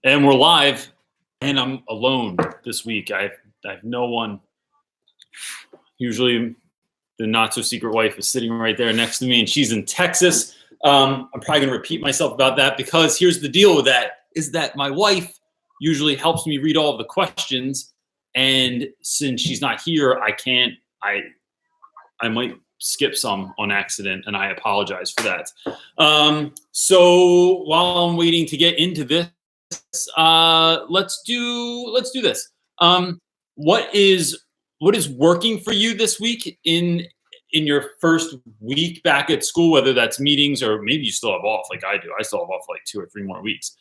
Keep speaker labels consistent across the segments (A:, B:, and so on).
A: And we're live, and I'm alone this week. I have no one. Usually, the not so secret wife is sitting right there next to me, and she's in Texas. I'm probably going to repeat myself about that because here's the deal with that: is that my wife usually helps me read all of the questions, and since she's not here, I can't. I might skip some on accident, and I apologize for that. So while I'm waiting to get into this. Let's do this. What is working for you this week in your first week back at school, whether that's meetings or maybe you still have off like I do. I still have off like 2 or 3 more weeks.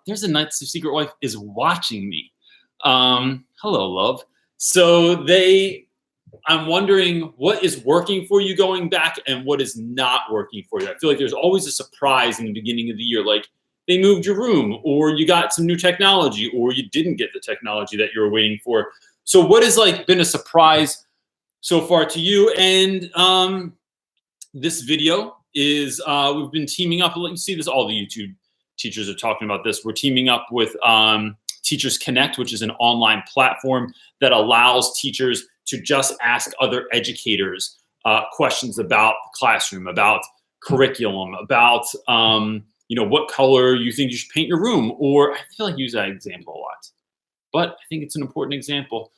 A: There's a nice secret wife is watching me. Hello, love. So I'm wondering what is working for you going back and what is not working for you. I feel like there's always a surprise in the beginning of the year, like they moved your room, or you got some new technology, or you didn't get the technology that you were waiting for. So what has been a surprise so far to you? And this video is, we've been teaming up. You see this, all the YouTube teachers are talking about this. We're teaming up with Teachers Connect, which is an online platform that allows teachers to just ask other educators questions about the classroom, about curriculum, about what color you think you should paint your room. Or I feel like I use that example a lot, but I think it's an important example.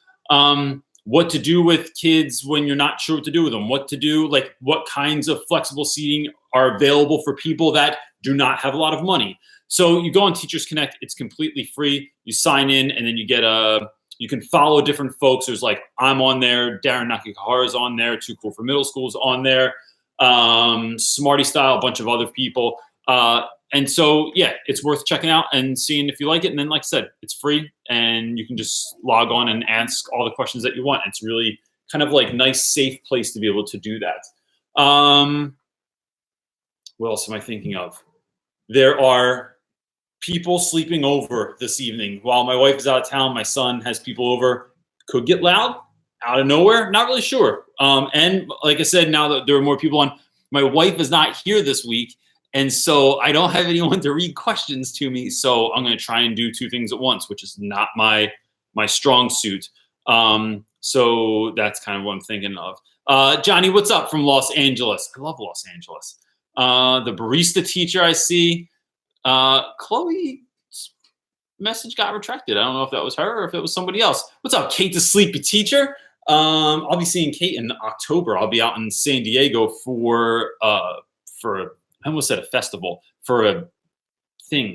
A: What to do with kids when you're not sure what to do with them, what to do, like what kinds of flexible seating are available for people that do not have a lot of money. So you go on Teachers Connect, it's completely free. You sign in and then you get you can follow different folks. There's I'm on there, Darren Nakahara's on there, Too Cool for Middle School's on there, Smarty Style, a bunch of other people. And so, yeah, it's worth checking out and seeing if you like it. And then, like I said, it's free and you can just log on and ask all the questions that you want. It's really kind of nice, safe place to be able to do that. What else am I thinking of? There are people sleeping over this evening. While my wife is out of town, my son has people over. Could get loud out of nowhere. Not really sure. And like I said, now that there are more people on, my wife is not here this week. And so I don't have anyone to read questions to me. So I'm going to try and do 2 things at once, which is not my strong suit. So that's kind of what I'm thinking of. Johnny, what's up from Los Angeles? I love Los Angeles. The barista teacher I see. Chloe's message got retracted. I don't know if that was her or if it was somebody else. What's up, Kate the Sleepy Teacher? I'll be seeing Kate in October. I'll be out in San Diego for I almost said a festival, for a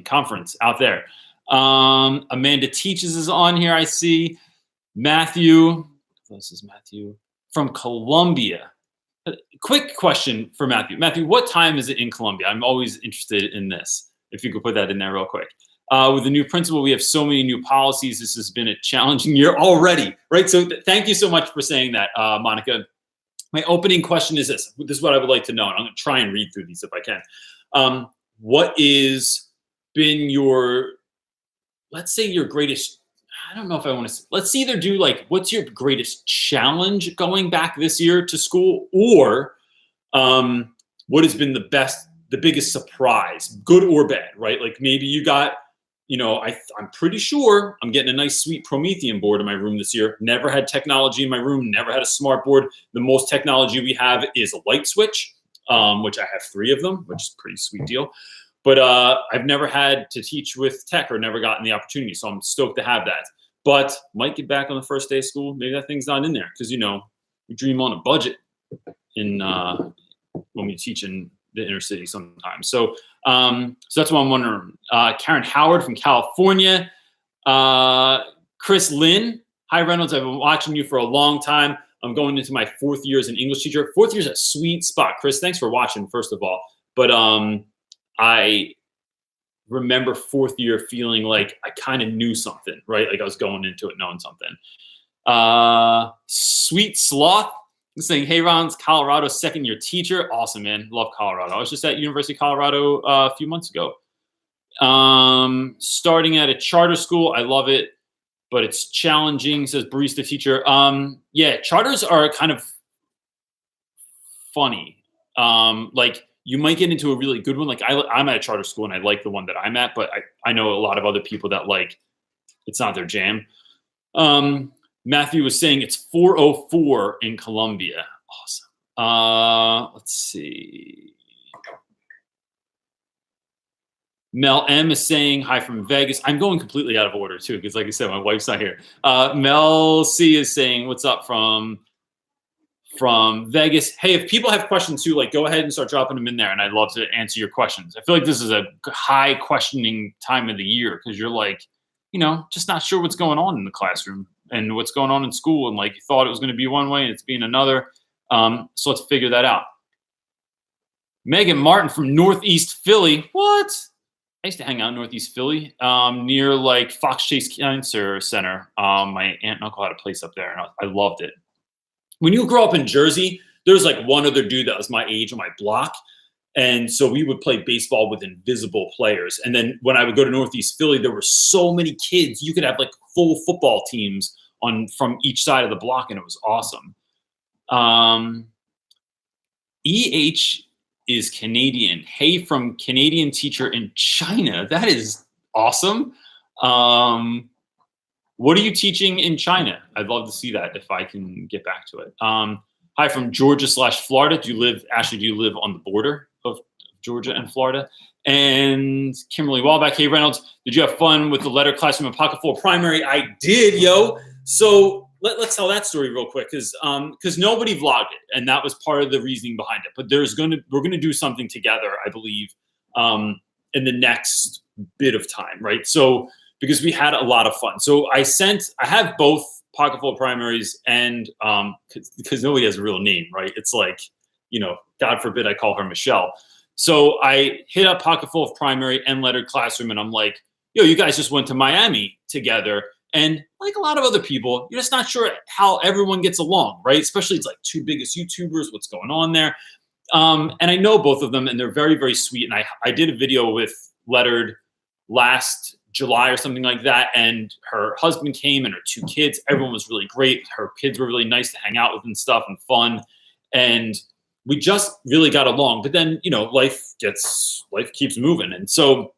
A: conference out there. Amanda Teaches is on here, I see. Matthew, this is Matthew from Columbia. Quick question for Matthew. Matthew, what time is it in Columbia? I'm always interested in this. If you could put that in there real quick. With the new principal, we have so many new policies. This has been a challenging year already, right? So thank you so much for saying that, Monica. My opening question is this. This is what I would like to know, and I'm going to try and read through these if I can. What is been your, let's say your greatest, I don't know if I want to, let's either do what's your greatest challenge going back this year to school, or what has been the biggest surprise, good or bad, right? Maybe you got, I'm pretty sure I'm getting a nice sweet Promethean board in my room this year. Never had technology in my room, never had a smart board. The most technology we have is a light switch, which I have 3 of them, which is a pretty sweet deal. But I've never had to teach with tech or never gotten the opportunity. So I'm stoked to have that. But might get back on the first day of school. Maybe that thing's not in there because, we dream on a budget when we teach in the inner city sometimes. So that's what I'm wondering. Karen Howard from California. Chris Lynn. Hi, Reynolds. I've been watching you for a long time. I'm going into my 4th year as an English teacher. 4th year is a sweet spot. Chris, thanks for watching, first of all. But I remember 4th year feeling like I kind of knew something, right? I was going into it knowing something. Sweet Sloth. Saying, hey, Ron's Colorado 2nd-year teacher. Awesome, man. Love Colorado. I was just at University of Colorado a few months ago. Starting at a charter school. I love it, but it's challenging, says barista teacher. Yeah, charters are kind of funny. you might get into a really good one. Like I'm at a charter school and I like the one that I'm at, but I know a lot of other people that like it's not their jam. Matthew was saying it's 4:04 in Colombia. Awesome. Let's see. Mel M is saying hi from Vegas. I'm going completely out of order too, because like I said, my wife's not here. Mel C is saying, what's up from Vegas. Hey, if people have questions too, like go ahead and start dropping them in there, and I'd love to answer your questions. I feel like this is a high questioning time of the year because you're like, you know, just not sure what's going on in the classroom and what's going on in school, and like you thought it was going to be one way and it's being another. So let's figure that out. Megan Martin from Northeast Philly. What? I used to hang out in Northeast Philly, near like Fox Chase Cancer Center. My aunt and uncle had a place up there, and I loved it. When you grow up in Jersey, there's like one other dude that was my age on my block. And so we would play baseball with invisible players. And then when I would go to Northeast Philly, there were so many kids. You could have like full football teams from each side of the block, and it was awesome. EH is Canadian. Hey, from Canadian teacher in China. That is awesome. What are you teaching in China? I'd love to see that if I can get back to it. Hi from Georgia/Florida. Ashley, do you live on the border of Georgia and Florida? And Kimberly Wallback, hey Reynolds, did you have fun with the letter classroom and pocket full of primary? I did, yo. So let's tell that story real quick, because nobody vlogged it, and that was part of the reasoning behind it. But we're gonna do something together, I believe, in the next bit of time, right? So because we had a lot of fun. So I have both pocket full of primaries and because nobody has a real name, right? It's like, you know, God forbid I call her Michelle. So I hit up pocket full of primary and lettered classroom, and I'm like, yo, you guys just went to Miami together. And like a lot of other people, you're just not sure how everyone gets along, right? Especially it's like two biggest YouTubers, what's going on there. And I know both of them, and they're very, very sweet. And I did a video with Lettered last July or something like that. And her husband came and her two kids. Everyone was really great. Her kids were really nice to hang out with and stuff and fun. And we just really got along. But then, you know, life keeps moving. And so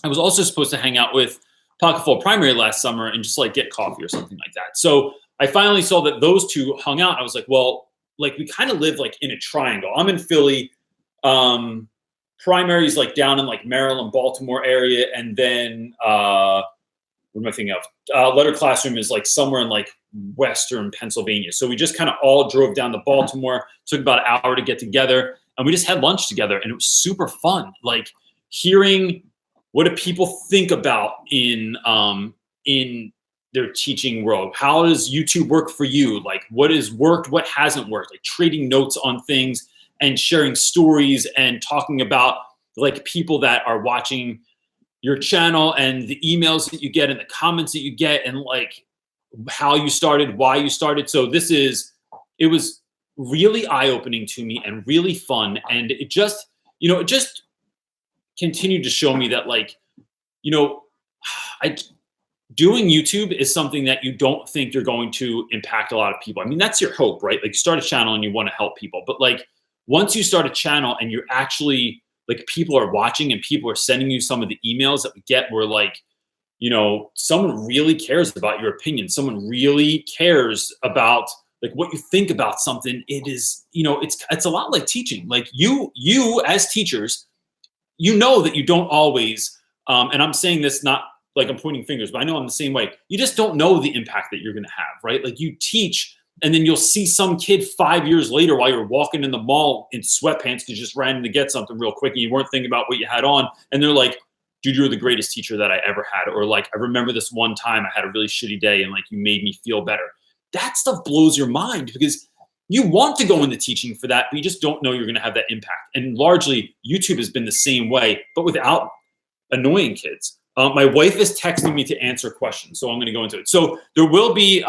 A: I was also supposed to hang out with pocket full of primary last summer and just like get coffee or something like that. So I finally saw that those two hung out. I was like, well, like we kind of live like in a triangle. I'm in Philly. Primary's like down in like Maryland, Baltimore area. And then what am I thinking of? Letter classroom is like somewhere in like Western Pennsylvania. So we just kind of all drove down to Baltimore, took about an hour to get together, and we just had lunch together, and it was super fun. Like hearing what do people think about in their teaching world? How does YouTube work for you? Like what has worked, what hasn't worked? Like trading notes on things and sharing stories and talking about like people that are watching your channel and the emails that you get and the comments that you get and like how you started, why you started. So it was really eye-opening to me and really fun. And it just continued to show me that like, you know, doing YouTube is something that you don't think you're going to impact a lot of people. I mean, that's your hope, right? Like you start a channel and you want to help people, but like once you start a channel and you're actually like people are watching and people are sending you some of the emails that we get where like, you know, someone really cares about your opinion. Someone really cares about like what you think about something. It is, you know, it's a lot like teaching. Like you as teachers, you know that you don't always, and I'm saying this not like I'm pointing fingers, but I know I'm the same way. You just don't know the impact that you're going to have, right? Like you teach and then you'll see some kid 5 years later while you're walking in the mall in sweatpants because you just ran to get something real quick and you weren't thinking about what you had on. And they're like, dude, you're the greatest teacher that I ever had. Or like, I remember this one time I had a really shitty day and like you made me feel better. That stuff blows your mind because you want to go into teaching for that, but you just don't know you're going to have that impact. And largely YouTube has been the same way, but without annoying kids. My wife is texting me to answer questions, so I'm going to go into it. So there will be,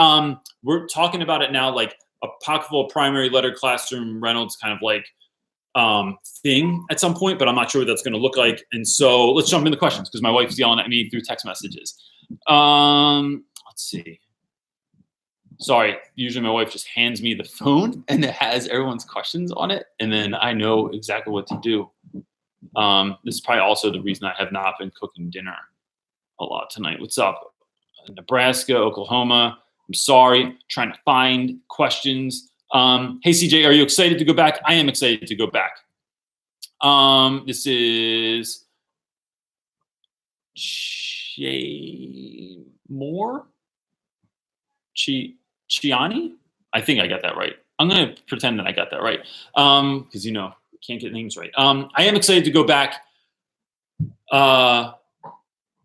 A: we're talking about it now, like a pocketful of primary letter classroom Reynolds kind of like thing at some point, but I'm not sure what that's going to look like. And so let's jump into questions because my wife's yelling at me through text messages. Let's see. Sorry, usually my wife just hands me the phone and it has everyone's questions on it, and then I know exactly what to do. This is probably also the reason I have not been cooking dinner a lot tonight. What's up? Nebraska, Oklahoma. I'm sorry, trying to find questions. Hey CJ, are you excited to go back? I am excited to go back. This is Chiani? I think I got that right. I'm going to pretend that I got that right. Because, you know, can't get names right. I am excited to go back.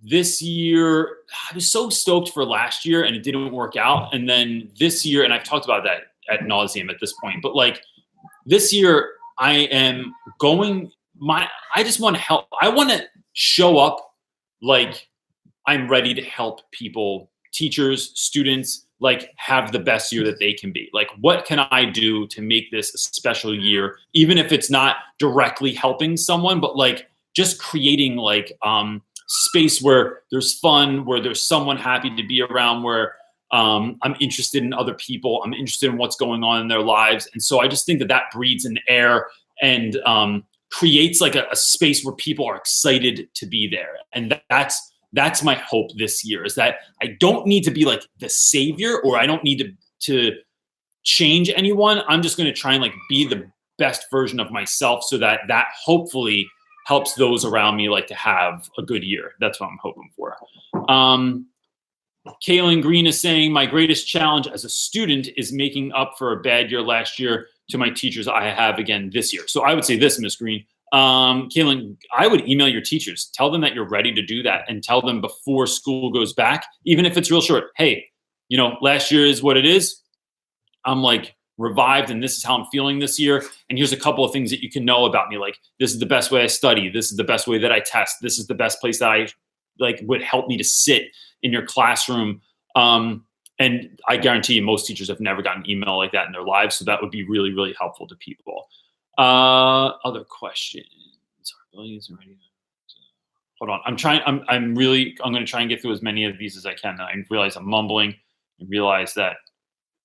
A: This year, I was so stoked for last year and it didn't work out. And then this year, and I've talked about that ad nauseum at this point, but like this year, I am going, I just want to help. I want to show up like I'm ready to help people, teachers, students, like have the best year that they can be. Like, what can I do to make this a special year, even if it's not directly helping someone, but like just creating like space where there's fun, where there's someone happy to be around, where I'm interested in other people, I'm interested in what's going on in their lives. And so I just think that that breeds an air and creates like a space where people are excited to be there. And that's my hope this year, is that I don't need to be like the savior, or I don't need to change anyone. I'm just going to try and like be the best version of myself, so that hopefully helps those around me like to have a good year. That's what I'm hoping for. Kaylin Green is saying, my greatest challenge as a student is making up for a bad year last year to my teachers I have again this year. So I would say this, Miss Green. Kaylin, I would email your teachers. Tell them that you're ready to do that, and tell them before school goes back, even if it's real short. Hey, you know, last year is what it is. I'm like revived, and this is how I'm feeling this year. And here's a couple of things that you can know about me. Like, this is the best way I study. This is the best way that I test. This is the best place that I like would help me to sit in your classroom. And I guarantee you most teachers have never gotten an email like that in their lives. So that would be really, really helpful to people. Other questions. Hold on. I'm going to try and get through as many of these as I can. I realize I'm mumbling. I realize that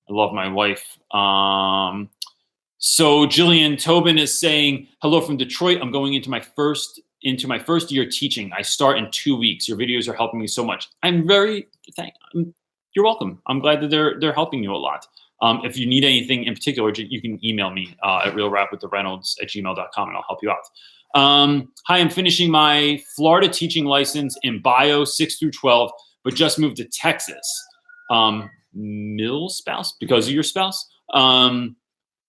A: I love my wife. So Jillian Tobin is saying, hello from Detroit. I'm going into my first year teaching. I start in 2 weeks. Your videos are helping me so much. You're welcome. I'm glad that they're helping you a lot. If you need anything in particular, you can email me at realrapwiththereynolds@gmail.com and I'll help you out. Hi, I'm finishing my Florida teaching license in bio 6 through 12, but just moved to Texas. Middle spouse, because of your spouse.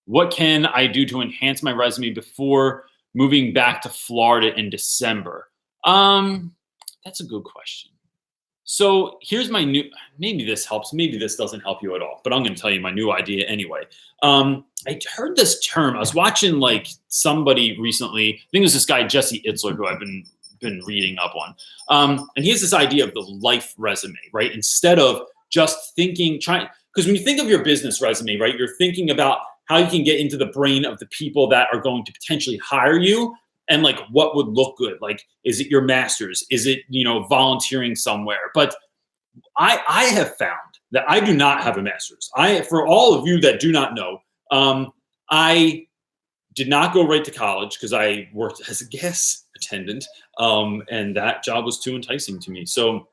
A: What can I do to enhance my resume before moving back to Florida in December? That's a good question. So here's my maybe this helps, maybe this doesn't help you at all, but I'm going to tell you my new idea anyway. I heard this term. I was watching like somebody recently. I think it was this guy, Jesse Itzler, who I've been reading up on. And he has this idea of the life resume, right? Instead of just because when you think of your business resume, right, you're thinking about how you can get into the brain of the people that are going to potentially hire you. And like, what would look good? Like, is it your master's? Is it, volunteering somewhere? But I have found that I do not have a master's. For all of you that do not know, I did not go right to college because I worked as a gas attendant, and that job was too enticing to me. So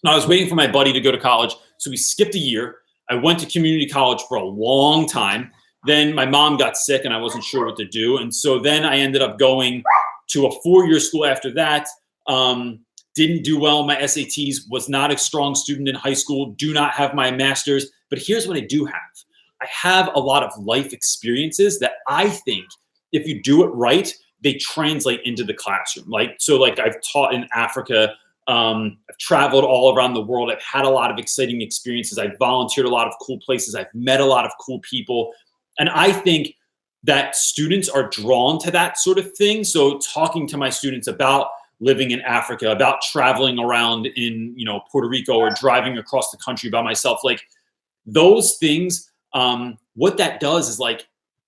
A: I was waiting for my buddy to go to college. So we skipped a year. I went to community college for a long time. Then my mom got sick and I wasn't sure what to do. And so then I ended up going to a 4-year school after that. Didn't do well in my SATs, was not a strong student in high school, do not have my master's. But here's what I do have. I have a lot of life experiences that I think if you do it right, they translate into the classroom. Like I've taught in Africa. I've traveled all around the world. I've had a lot of exciting experiences. I've volunteered a lot of cool places. I've met a lot of cool people. And I think that students are drawn to that sort of thing. So talking to my students about living in Africa, about traveling around in, Puerto Rico, or driving across the country by myself, like those things, what that does is like,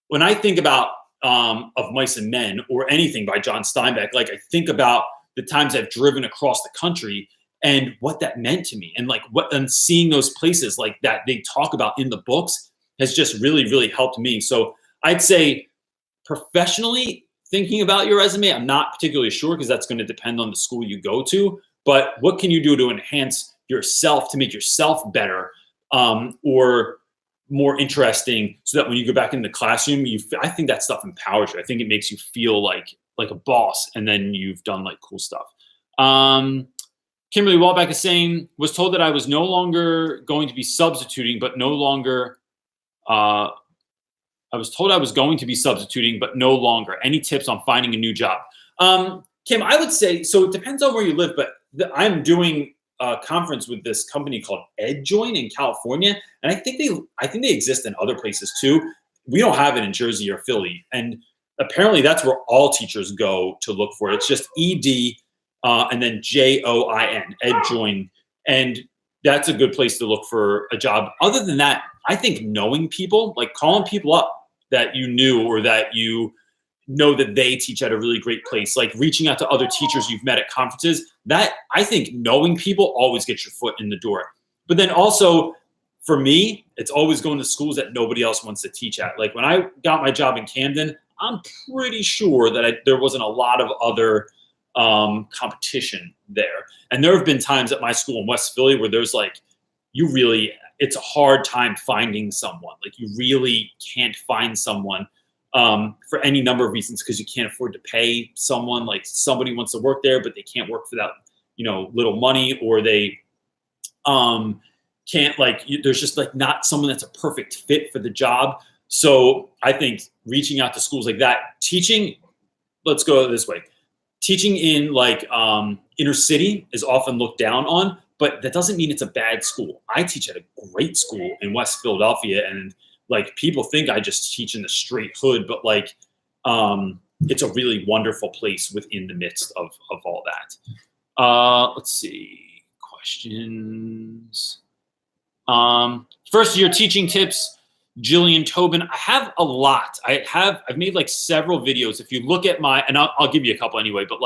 A: when I think about Of Mice and Men or anything by John Steinbeck, like I think about the times I've driven across the country and what that meant to me, and like and seeing those places like that they talk about in the books has just really, really helped me. So I'd say professionally, thinking about your resume, I'm not particularly sure because that's going to depend on the school you go to, but what can you do to enhance yourself, to make yourself better, or more interesting, so that when you go back in the classroom, I think that stuff empowers you. I think it makes you feel like a boss, and then you've done like cool stuff. Kimberly Wallback is saying, was told that I was no longer going to be substituting, but no longer, I was told I was going to be substituting, but no longer. Any tips on finding a new job? Kim, I would say, so it depends on where you live, but I'm doing a conference with this company called EdJoin in California, and I think they exist in other places too. We don't have it in Jersey or Philly, and apparently that's where all teachers go to look for it. It's just ED and then JOIN, EdJoin, and that's a good place to look for a job. Other than that, I think knowing people, like calling people up that you knew or that you know that they teach at a really great place, like reaching out to other teachers you've met at conferences, that I think knowing people always gets your foot in the door. But then also for me, it's always going to schools that nobody else wants to teach at. Like when I got my job in Camden, I'm pretty sure that there wasn't a lot of other competition there. And there have been times at my school in West Philly where there's like, it's a hard time finding someone. Like you really can't find someone for any number of reasons, because you can't afford to pay someone. Like somebody wants to work there, but they can't work for that, little money, or they can't, there's just like not someone that's a perfect fit for the job. So I think reaching out to schools like that, teaching, let's go this way. Teaching in inner city is often looked down on, but that doesn't mean it's a bad school. I teach at a great school in West Philadelphia, and people think I just teach in the straight hood, but it's a really wonderful place within the midst of all that. Let's see, questions. First year teaching tips. Jillian Tobin, I have a lot. I've made several videos. If you look at and I'll give you a couple anyway, but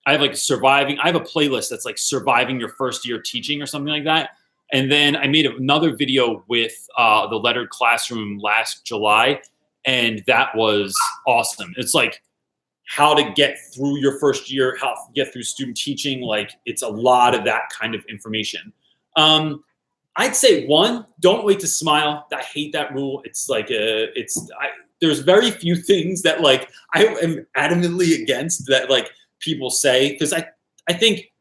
A: I have I have a playlist that's surviving your first year teaching or something like that. And then I made another video with the Lettered Classroom last July, and that was awesome. It's how to get through your first year, how to get through student teaching. It's a lot of that kind of information. I'd say one, don't wait to smile. I hate that rule. It's there's very few things that I am adamantly against that people say, because I think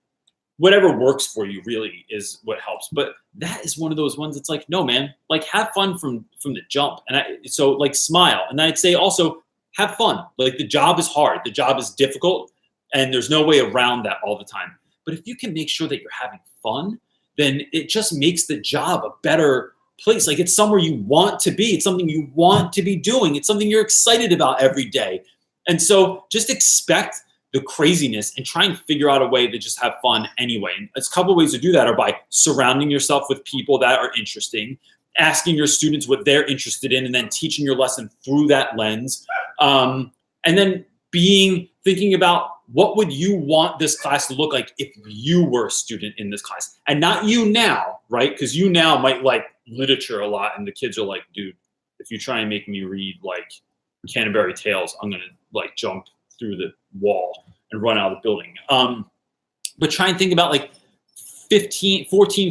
A: whatever works for you really is what helps. But that is one of those ones that's no, man, have fun from the jump. And so smile. And then I'd say also have fun. The job is hard. The job is difficult, and there's no way around that all the time. But if you can make sure that you're having fun, then it just makes the job a better place. It's somewhere you want to be. It's something you want to be doing. It's something you're excited about every day. And so just expect the craziness and try and figure out a way to just have fun anyway. And a couple of ways to do that are by surrounding yourself with people that are interesting, asking your students what they're interested in, and then teaching your lesson through that lens. And then thinking about what would you want this class to look like if you were a student in this class, and not you now, right? Because you now might like literature a lot, and the kids are like, dude, if you try and make me read Canterbury Tales, I'm going to jump through the wall and run out of the building. But try and think about 14,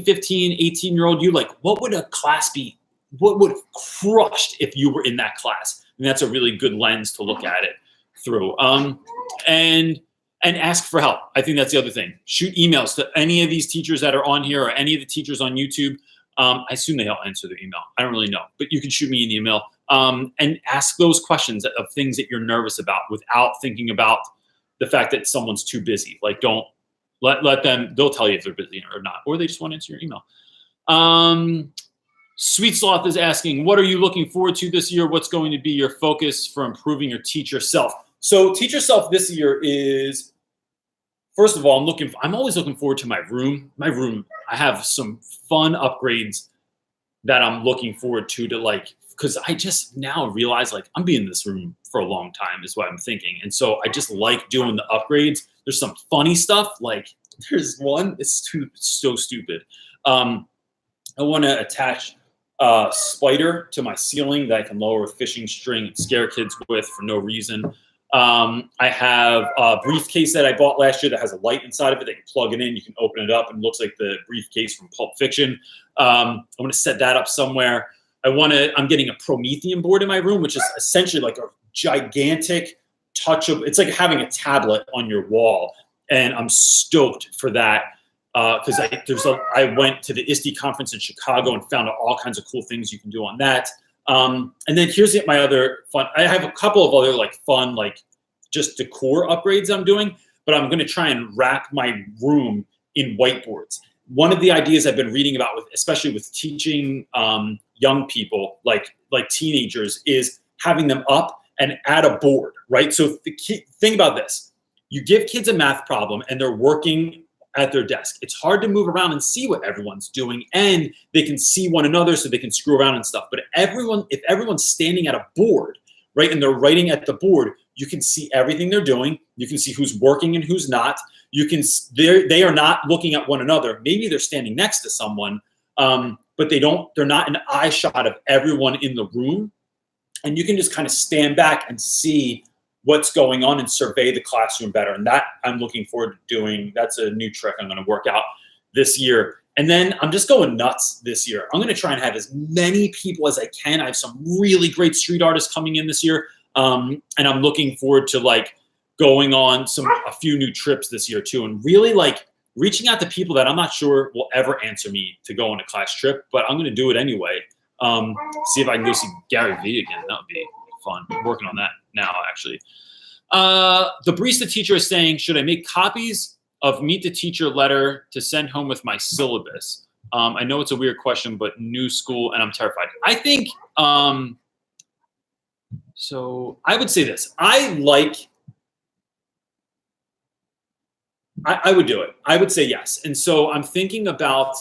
A: 15, 18-year-old you, what would a class be? What would have crushed if you were in that class? And that's a really good lens to look at it through. And ask for help. I think that's the other thing. Shoot emails to any of these teachers that are on here, or any of the teachers on YouTube. I assume they all answer their email. I don't really know, but you can shoot me an email and ask those questions of things that you're nervous about without thinking about the fact that someone's too busy. Don't let them, they'll tell you if they're busy or not, or they just want to answer your email. Sweet Sloth is asking, what are you looking forward to this year? What's going to be your focus for improving your teacher self? So teacher self this year is, first of all, I'm always looking forward to my room. My room, I have some fun upgrades that I'm looking forward to because I just now realize I'm being in this room for a long time is what I'm thinking. And so I just like doing the upgrades. There's some funny stuff, there's one. It's so stupid. I want to attach a spider to my ceiling that I can lower with fishing string and scare kids with for no reason. I have a briefcase that I bought last year that has a light inside of it that you plug it in. You can open it up and it looks like the briefcase from Pulp Fiction. I want to set that up somewhere. I'm getting a Promethean board in my room, which is essentially like a gigantic it's like having a tablet on your wall. And I'm stoked for that. Because I went to the ISTE conference in Chicago and found out all kinds of cool things you can do on that. And then here's my other fun. I have a couple of other like fun, like just decor upgrades I'm doing, but I'm going to try and wrap my room in whiteboards. One of the ideas I've been reading about, especially with teaching young people, like teenagers, is having them up and add a board, right? So the key thing about this, you give kids a math problem and they're working at their desk. It's hard to move around and see what everyone's doing, and they can see one another so they can screw around and stuff. But if everyone's standing at a board, right, and they're writing at the board, you can see everything they're doing. You can see who's working and who's not. They are not looking at one another. Maybe they're standing next to someone, but they're not an eye shot of everyone in the room. And you can just kind of stand back and see what's going on and survey the classroom better. And that I'm looking forward to doing. That's a new trick I'm going to work out this year. And then I'm just going nuts this year. I'm going to try and have as many people as I can. I have some really great street artists coming in this year. And I'm looking forward to like going on a few new trips this year too. And really like reaching out to people that I'm not sure will ever answer me to go on a class trip, but I'm going to do it anyway. See if I can go see Gary Vee again. That would be fun. I'm working on that now, actually. The barista teacher is saying, should I make copies of Meet the Teacher letter to send home with my syllabus? I know it's a weird question, but new school and I'm terrified. I think, so I would say this. I would do it. I would say yes. And so I'm thinking about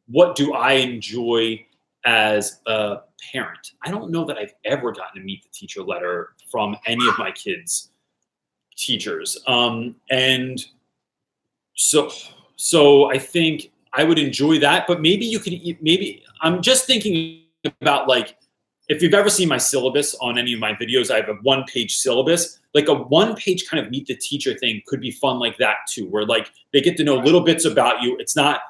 A: what do I enjoy as a parent. I don't know that I've ever gotten a Meet the Teacher letter from any of my kids' teachers. And so I think I would enjoy that, but maybe I'm just thinking about like, if you've ever seen my syllabus on any of my videos, I have a 1-page syllabus. Like a 1-page kind of Meet the Teacher thing could be fun like that too, where like they get to know little bits about you. It's not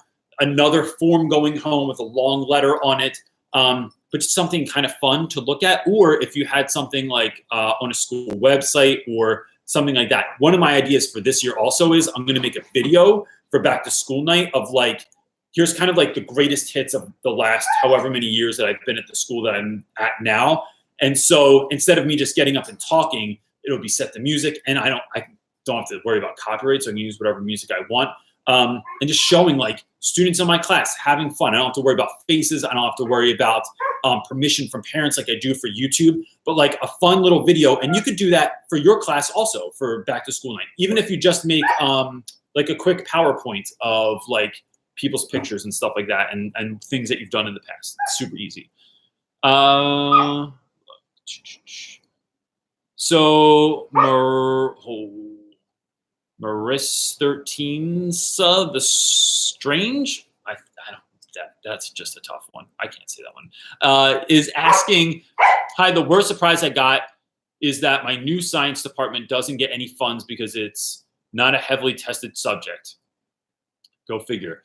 A: another form going home with a long letter on it, but just something kind of fun to look at. Or if you had something like on a school website or something like that. One of my ideas for this year also is I'm going to make a video for back to school night of like, here's kind of like the greatest hits of the last however many years that I've been at the school that I'm at now. And so instead of me just getting up and talking, it'll be set to music, and I don't have to worry about copyright, so I can use whatever music I want. And just showing like students in my class having fun. I don't have to worry about faces. I don't have to worry about permission from parents like I do for YouTube, but like a fun little video. And you could do that for your class also for back to school night. Even if you just make like a quick PowerPoint of like people's pictures and stuff like that, and things that you've done in the past. It's super easy. So Maris 13, the Strange, I don't, that's just a tough one. I can't say that one. Is asking, hi, the worst surprise I got is that my new science department doesn't get any funds because it's not a heavily tested subject. Go figure.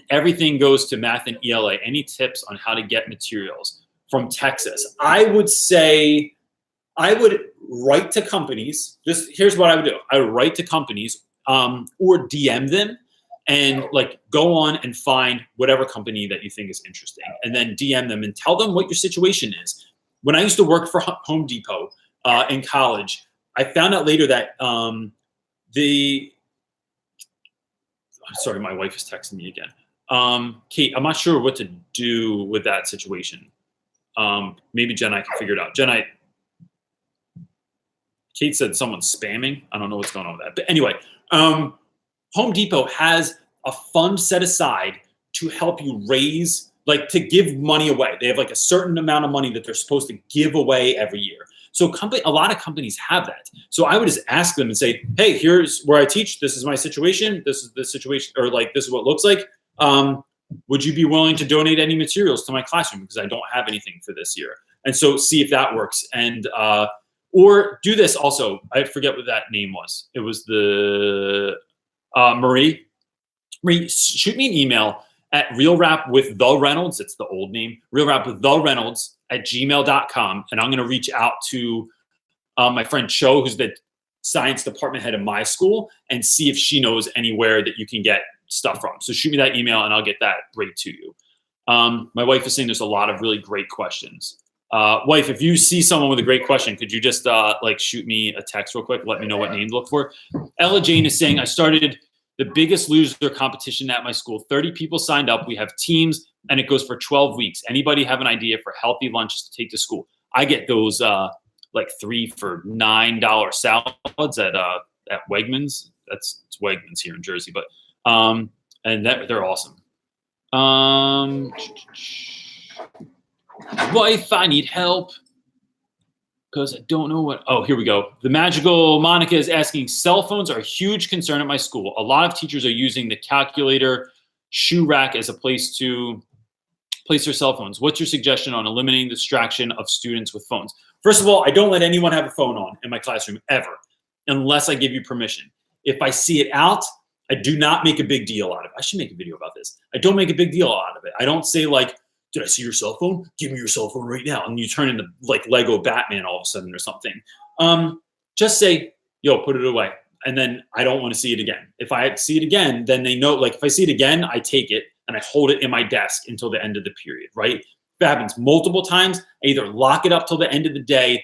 A: Everything goes to math and ELA. Any tips on how to get materials from Texas? I would say I would write to companies. Here's what I would do. I would write to companies or DM them and like go on and find whatever company that you think is interesting and then DM them and tell them what your situation is. When I used to work for Home Depot in college, I found out later that sorry, my wife is texting me again. Kate, I'm not sure what to do with that situation. Maybe Jen, I can figure it out. Jen, Kate said someone's spamming. I don't know what's going on with that. But anyway, Home Depot has a fund set aside to help you raise, like to give money away. They have like a certain amount of money that they're supposed to give away every year. So a lot of companies have that. So I would just ask them and say, hey, here's where I teach. This is my situation. This is the situation, or like, this is what it looks like. Would you be willing to donate any materials to my classroom? Because I don't have anything for this year. And so see if that works. And, or do this also. I forget what that name was. It was the Marie. Marie, shoot me an email at realrapwiththereynolds. It's the old name. realrapwiththereynolds@gmail.com. And I'm going to reach out to my friend Cho, who's the science department head of my school, and see if she knows anywhere that you can get stuff from. So shoot me that email and I'll get that right to you. My wife is saying there's a lot of really great questions. Wife, if you see someone with a great question, could you just like shoot me a text real quick? Let me know what name to look for. Ella Jane is saying, I started the Biggest Loser competition at my school. 30 people signed up. We have teams and it goes for 12 weeks. Anybody have an idea for healthy lunches to take to school? I get those like 3 for $9 salads at Wegmans. It's Wegmans here in Jersey, but and they're awesome. Wife, I need help because I don't know what. Oh, here we go. The magical Monica is asking, cell phones are a huge concern at my school. A lot of teachers are using the calculator shoe rack as a place to place their cell phones. What's your suggestion on eliminating the distraction of students with phones? First of all, I don't let anyone have a phone on in my classroom ever, unless I give you permission. If I see it out, I do not make a big deal out of it. I should make a video about this. I don't make a big deal out of it. I don't say like, did I see your cell phone? Give me your cell phone right now. And you turn into like Lego Batman all of a sudden or something. Just say, yo, put it away. And then I don't want to see it again. If I see it again, then they know, like if I see it again, I take it and I hold it in my desk until the end of the period, right? If it happens multiple times, I either lock it up till the end of the day,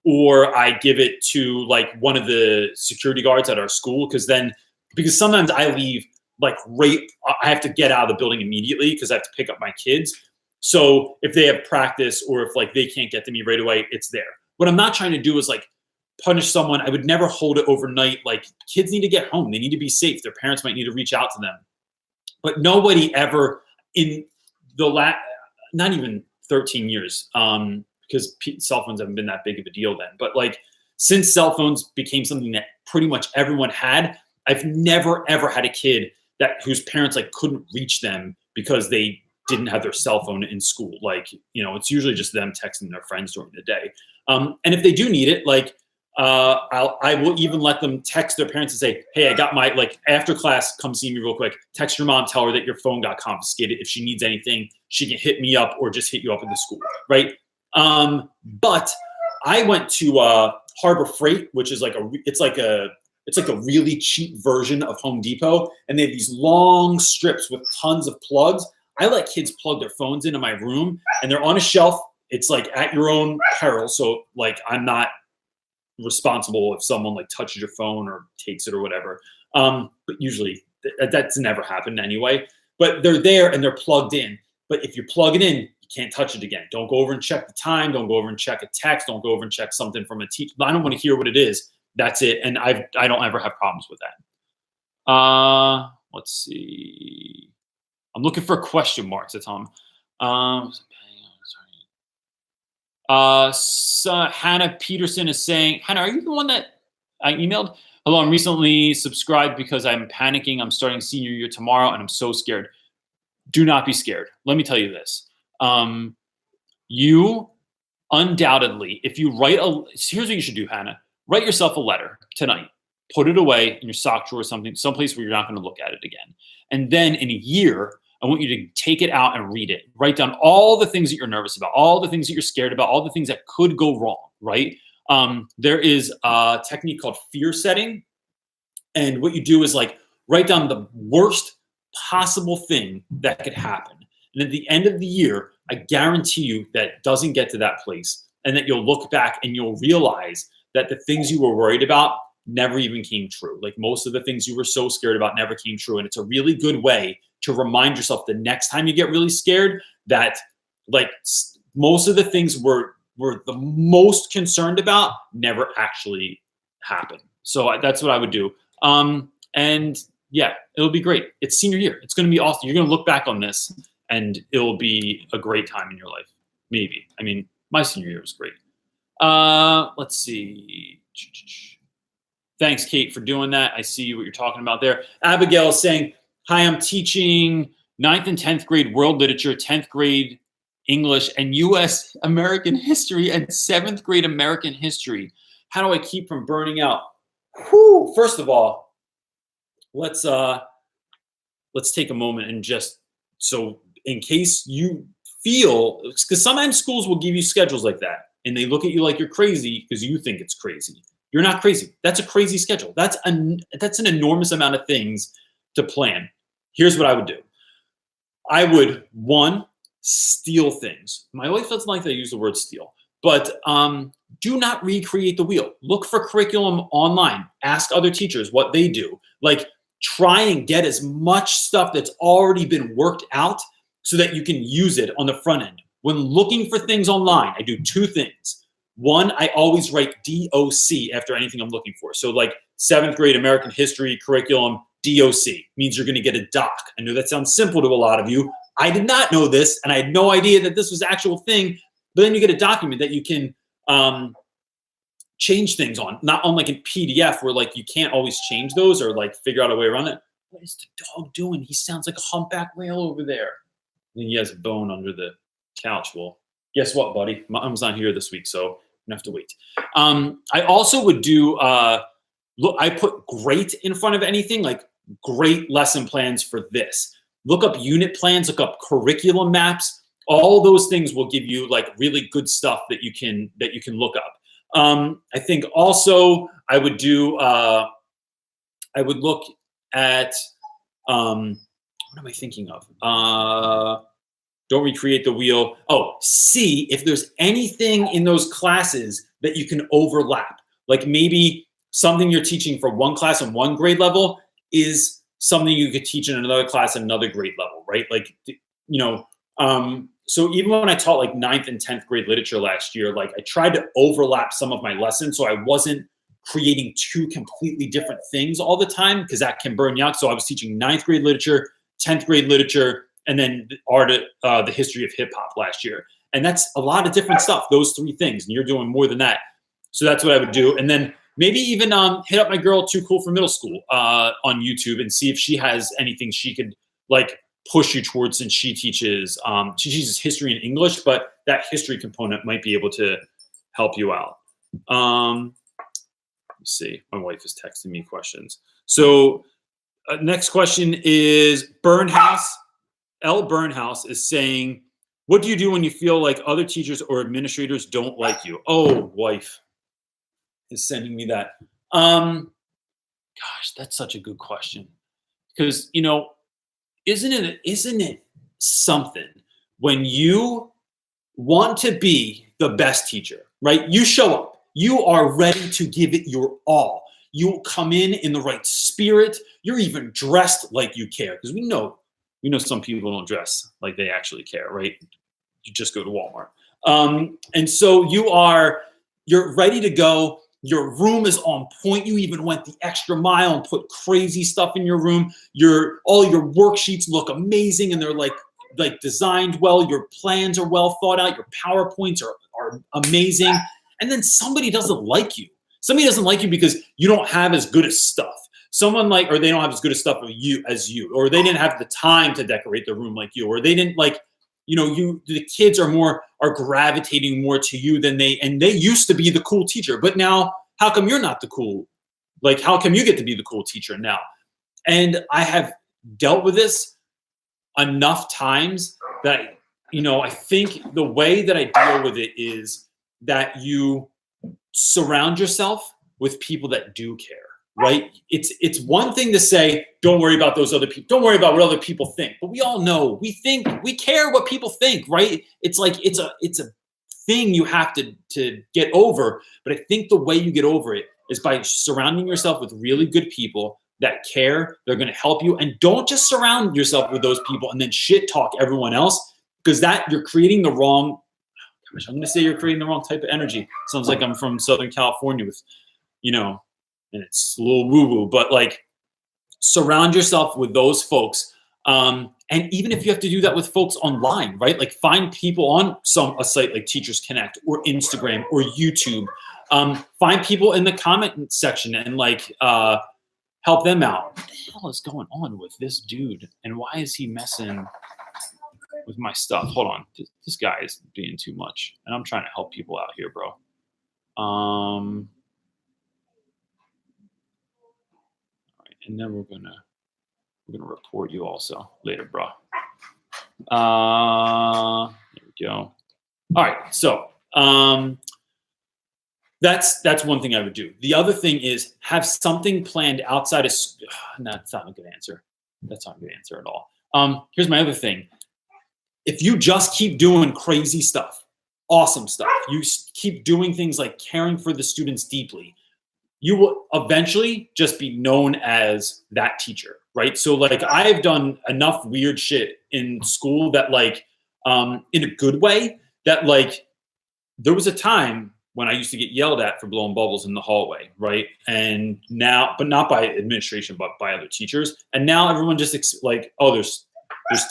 A: or I give it to like one of the security guards at our school. Because sometimes I leave like I have to get out of the building immediately because I have to pick up my kids. So if they have practice or if like they can't get to me right away, it's there. What I'm not trying to do is like punish someone. I would never hold it overnight. Like kids need to get home. They need to be safe. Their parents might need to reach out to them. But nobody ever in the not even 13 years, because cell phones haven't been that big of a deal then. But like since cell phones became something that pretty much everyone had, I've never ever had a kid whose parents like couldn't reach them because they didn't have their cell phone in school. Like, you know, it's usually just them texting their friends during the day. And if they do need it, like I will even let them text their parents and say, hey, I got my, like after class, come see me real quick. Text your mom, tell her that your phone got confiscated. If she needs anything, she can hit me up or just hit you up at the school, right? But I went to Harbor Freight, which is like it's like a really cheap version of Home Depot. And they have these long strips with tons of plugs. I let kids plug their phones into my room and they're on a shelf. It's like at your own peril. So like, I'm not responsible if someone like touches your phone or takes it or whatever. But usually that's never happened anyway, but they're there and they're plugged in. But if you plug it in, you can't touch it again. Don't go over and check the time. Don't go over and check a text. Don't go over and check something from a teacher. I don't want to hear what it is. That's it. And I don't ever have problems with that. Let's see. I'm looking for question marks. That's all. So Hannah Peterson is saying, Hannah, are you the one that I emailed? Hello, I'm recently subscribed because I'm panicking. I'm starting senior year tomorrow and I'm so scared. Do not be scared. Let me tell you this. You undoubtedly, if you write here's what you should do, Hannah. Write yourself a letter tonight. Put it away in your sock drawer or something, someplace where you're not going to look at it again. And then in a year, I want you to take it out and read it. Write down all the things that you're nervous about, all the things that you're scared about, all the things that could go wrong, right? There is a technique called fear setting. And what you do is like write down the worst possible thing that could happen. And at the end of the year, I guarantee you that it doesn't get to that place and that you'll look back and you'll realize that the things you were worried about never even came true. Like most of the things you were so scared about never came true. And it's a really good way to remind yourself the next time you get really scared that like most of the things we're the most concerned about never actually happen. So that's what I would do. And yeah, it'll be great. It's senior year. It's going to be awesome. You're going to look back on this and it'll be a great time in your life. Maybe. I mean, my senior year was great. Let's see. Thanks, Kate, for doing that. I see what you're talking about there. Abigail is saying, hi, I'm teaching 9th and 10th grade world literature, 10th grade English, and U.S. American history, and 7th grade American history. How do I keep from burning out? Whew. First of all, let's take a moment and just, so in case you feel, because sometimes schools will give you schedules like that, and they look at you like you're crazy because you think it's crazy. You're not crazy. That's a crazy schedule. That's an enormous amount of things to plan. Here's what I would do. I would, one, steal things. My wife doesn't like that I use the word steal, but do not recreate the wheel. Look for curriculum online. Ask other teachers what they do. Like, try and get as much stuff that's already been worked out so that you can use it on the front end. When looking for things online, I do two things. One, I always write DOC after anything I'm looking for. So like 7th grade American history curriculum, DOC means you're going to get a doc. I know that sounds simple to a lot of you. I did not know this, and I had no idea that this was an actual thing. But then you get a document that you can change things on, not on like a PDF where like you can't always change those or like figure out a way around it. What is the dog doing? He sounds like a humpback whale over there. And he has a bone under the couch. Well, guess what, buddy? Mom's not here this week, so I'm gonna have to wait. I also would do, look, I put great in front of anything, like great lesson plans for this. Look up unit plans, look up curriculum maps. All those things will give you like really good stuff that you can look up. I think also I would do, I would look at, what am I thinking of? Don't recreate the wheel. Oh, see if there's anything in those classes that you can overlap. Like maybe something you're teaching for one class on one grade level is something you could teach in another class at another grade level, right? Like, you know, so even when I taught like 9th and 10th grade literature last year, like I tried to overlap some of my lessons so I wasn't creating two completely different things all the time because that can burn you out. So I was teaching 9th grade literature, 10th grade literature, and then the history of hip hop last year. And that's a lot of different stuff, those three things. And you're doing more than that. So that's what I would do. And then maybe even hit up my girl, Too Cool for Middle School on YouTube and see if she has anything she could like push you towards, since she teaches history and English, but that history component might be able to help you out. Let's see, my wife is texting me questions. So next question is Burnhouse. L. Burnhouse is saying, what do you do when you feel like other teachers or administrators don't like you? Oh, wife is sending me that. Gosh, that's such a good question. Because, you know, isn't it something when you want to be the best teacher, right? You show up, you are ready to give it your all. You come in the right spirit. You're even dressed like you care, because we know some people don't dress like they actually care, right? You just go to Walmart. And so you're ready to go. Your room is on point. You even went the extra mile and put crazy stuff in your room. All your worksheets look amazing and they're like designed well. Your plans are well thought out. Your PowerPoints are amazing. And then somebody doesn't like you. Somebody doesn't like you because you don't have as good as stuff. Or they don't have as good a stuff as you, or they didn't have the time to decorate the room like you, or they didn't the kids are gravitating more to you than they used to be the cool teacher. But now, how come you're not the cool? Like, how come you get to be the cool teacher now? And I have dealt with this enough times that, I think the way that I deal with it is that you surround yourself with people that do care. Right? It's one thing to say, don't worry about those other people. Don't worry about what other people think. But we all know, we care what people think, right? It's like, it's a thing you have to get over. But I think the way you get over it is by surrounding yourself with really good people that care. They're going to help you. And don't just surround yourself with those people and then shit talk everyone else, because you're creating the wrong, I'm going to say you're creating the wrong type of energy. Sounds like I'm from Southern California with, and it's a little woo-woo, but like surround yourself with those folks. And And even if you have to do that with folks online, right? Like find people on a site like Teachers Connect or Instagram or YouTube. Find people in the comment section and like help them out. What the hell is going on with this dude? And why is he messing with my stuff? Hold on. This guy is being too much. And I'm trying to help people out here, bro. All right, and then we're gonna report you also later, bro. There we go. All right, so that's one thing I would do. The other thing is have something planned outside of. No, that's not a good answer. That's not a good answer at all. Here's my other thing. If you just keep doing crazy stuff, awesome stuff, you keep doing things like caring for the students deeply, you will eventually just be known as that teacher, right? So like I've done enough weird shit in school that like, in a good way, that like there was a time when I used to get yelled at for blowing bubbles in the hallway, right? And now, but not by administration, but by other teachers. And now everyone just like, oh, there's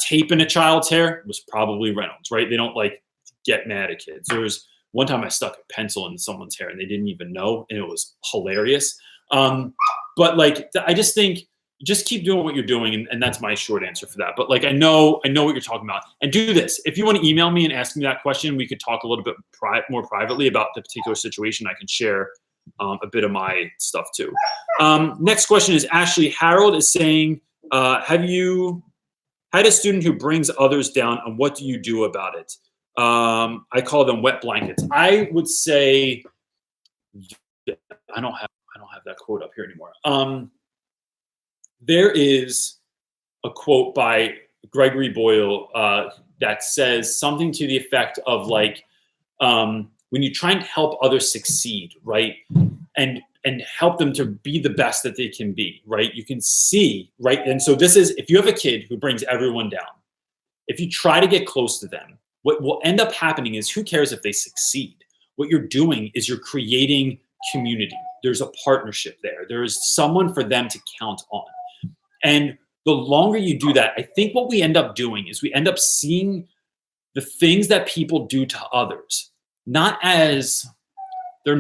A: tape in a child's hair. It was probably Reynolds, right? They don't like get mad at kids. There was one time I stuck a pencil in someone's hair and they didn't even know, and it was hilarious. But like, I just think just keep doing what you're doing, and that's my short answer for that. But like, I know what you're talking about. And do this. If you want to email me and ask me that question, we could talk a little bit more privately about the particular situation. I can share a bit of my stuff too. Next question is Ashley Harold is saying, have you had a student who brings others down, and what do you do about it? I call them wet blankets. I would say, I don't have that quote up here anymore. There is a quote by Gregory Boyle that says something to the effect of like, when you try and help others succeed, right? And help them to be the best that they can be, right? You can see, right? And so this is, if you have a kid who brings everyone down, if you try to get close to them, what will end up happening is, who cares if they succeed? What you're doing is you're creating community. There's a partnership there. There is someone for them to count on. And the longer you do that, I think what we end up doing is we end up seeing the things that people do to others, not as, they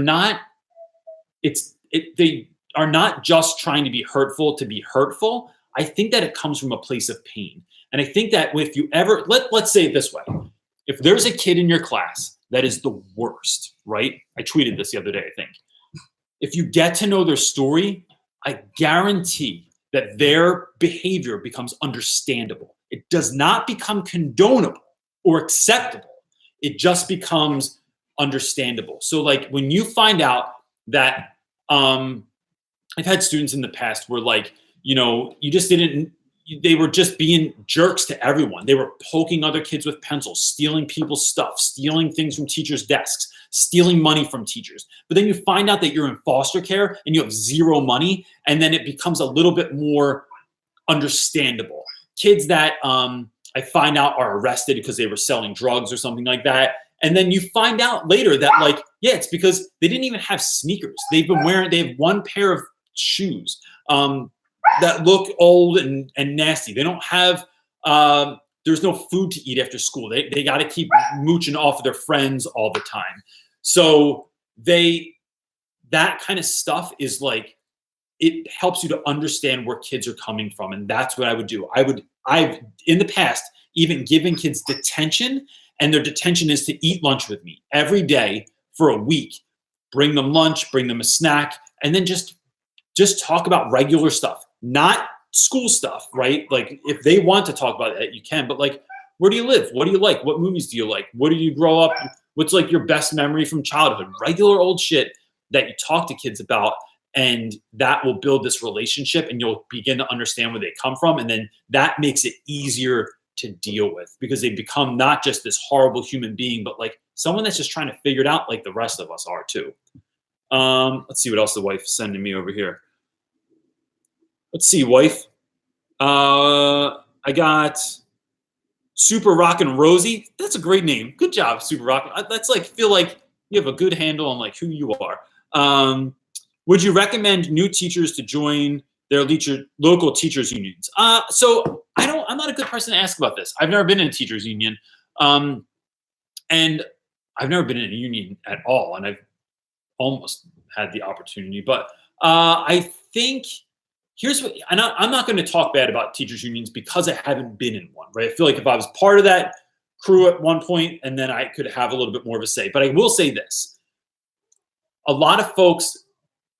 A: are not just trying to be hurtful to be hurtful. I think that it comes from a place of pain. And I think that if you ever, let's say it this way. If there's a kid in your class that is the worst, right? I tweeted this the other day, I think. If you get to know their story, I guarantee that their behavior becomes understandable. It does not become condonable or acceptable. It just becomes understandable. So like when you find out that, I've had students in the past where like, they were just being jerks to everyone. They were poking other kids with pencils, stealing people's stuff, stealing things from teachers' desks, stealing money from teachers. But then you find out that you're in foster care and you have zero money, and then it becomes a little bit more understandable. Kids that I find out are arrested because they were selling drugs or something like that. And then you find out later that like, yeah, it's because they didn't even have sneakers. They have one pair of shoes that look old and nasty. They don't have, there's no food to eat after school. They got to keep mooching off of their friends all the time. So that kind of stuff is like, it helps you to understand where kids are coming from. And that's what I would do. I've in the past even given kids detention, and their detention is to eat lunch with me every day for a week. Bring them lunch, bring them a snack, and then just talk about regular stuff. Not school stuff, right? Like if they want to talk about that, you can, but like, where do you live? What do you like? What movies do you like? What did you grow up? What's like your best memory from childhood? Regular old shit that you talk to kids about, and that will build this relationship, and you'll begin to understand where they come from. And then that makes it easier to deal with, because they become not just this horrible human being, but like someone that's just trying to figure it out like the rest of us are too. Let's see what else the wife is sending me over here. Let's see, wife. I got Super Rockin' Rosie. That's a great name. Good job, Super Rockin'. That's like, feel like you have a good handle on like who you are. Would you recommend new teachers to join their local teachers unions. So I'm not a good person to ask about this. I've never been in a teachers union, and I've never been in a union at all, and I've almost had the opportunity. But I think here's what, and I'm not going to talk bad about teachers unions because I haven't been in one, right? I feel like if I was part of that crew at one point, and then I could have a little bit more of a say. But I will say this: a lot of folks,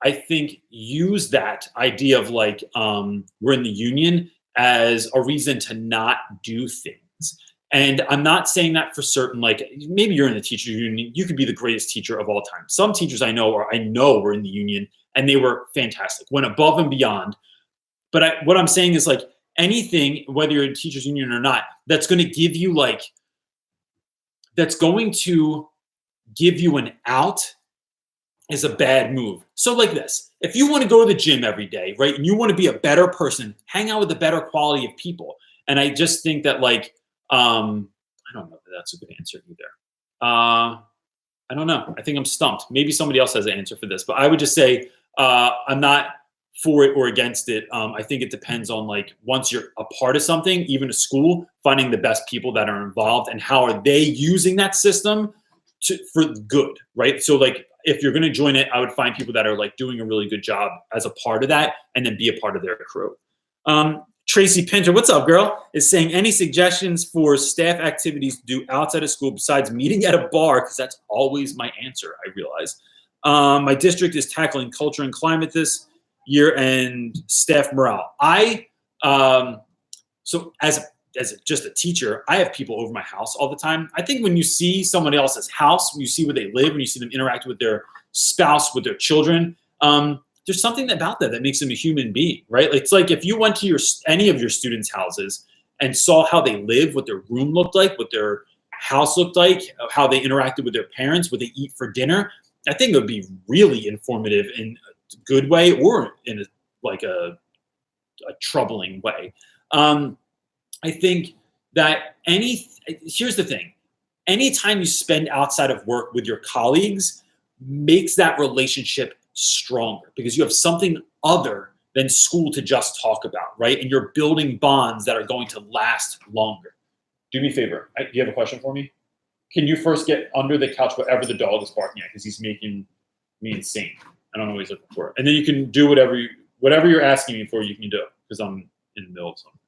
A: I think, use that idea of like we're in the union as a reason to not do things. And I'm not saying that for certain. Like maybe you're in the teacher union, you could be the greatest teacher of all time. Some teachers I know were in the union and they were fantastic, went above and beyond. But what I'm saying is like anything, whether you're in a teachers union or not, that's going to give you an out is a bad move. So like this, if you want to go to the gym every day, right, and you want to be a better person, hang out with a better quality of people. And I just think that like, I don't know if that's a good answer either. I don't know. I think I'm stumped. Maybe somebody else has an answer for this, but I would just say I'm not for it or against it. I think it depends on like once you're a part of something, even a school, finding the best people that are involved and how are they using that system for good, right? So like if you're going to join it, I would find people that are like doing a really good job as a part of that and then be a part of their crew. Tracy Pinter, what's up, girl? Is saying any suggestions for staff activities to do outside of school besides meeting at a bar? Because that's always my answer, I realize. My district is tackling culture and climate this year and staff morale. So as just a teacher, I have people over my house all the time. I think when you see somebody else's house, when you see where they live, when you see them interact with their spouse, with their children, there's something about that makes them a human being, right? It's like if you went to any of your students' houses and saw how they live, what their room looked like, what their house looked like, how they interacted with their parents, what they eat for dinner, I think it would be really informative in a good way or in a troubling way. I think that here's the thing, anytime you spend outside of work with your colleagues makes that relationship stronger because you have something other than school to just talk about, right? And you're building bonds that are going to last longer. Do me a favor. Do you have a question for me? Can you first get under the couch, whatever the dog is barking at, because he's making me insane. I don't know what he's looking for. And then you can do whatever you're asking me for, you can do, because I'm in the middle of something.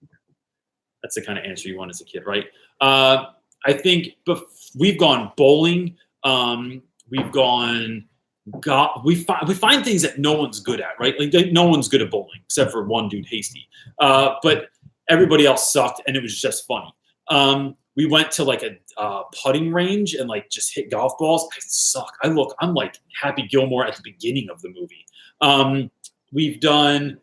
A: That's the kind of answer you want as a kid, right? I think we've gone bowling. We find things that no one's good at, right? Like no one's good at bowling except for one dude, Hasty. But everybody else sucked, and it was just funny. We went to like a putting range and like just hit golf balls. I suck. I'm like Happy Gilmore at the beginning of the movie. We've done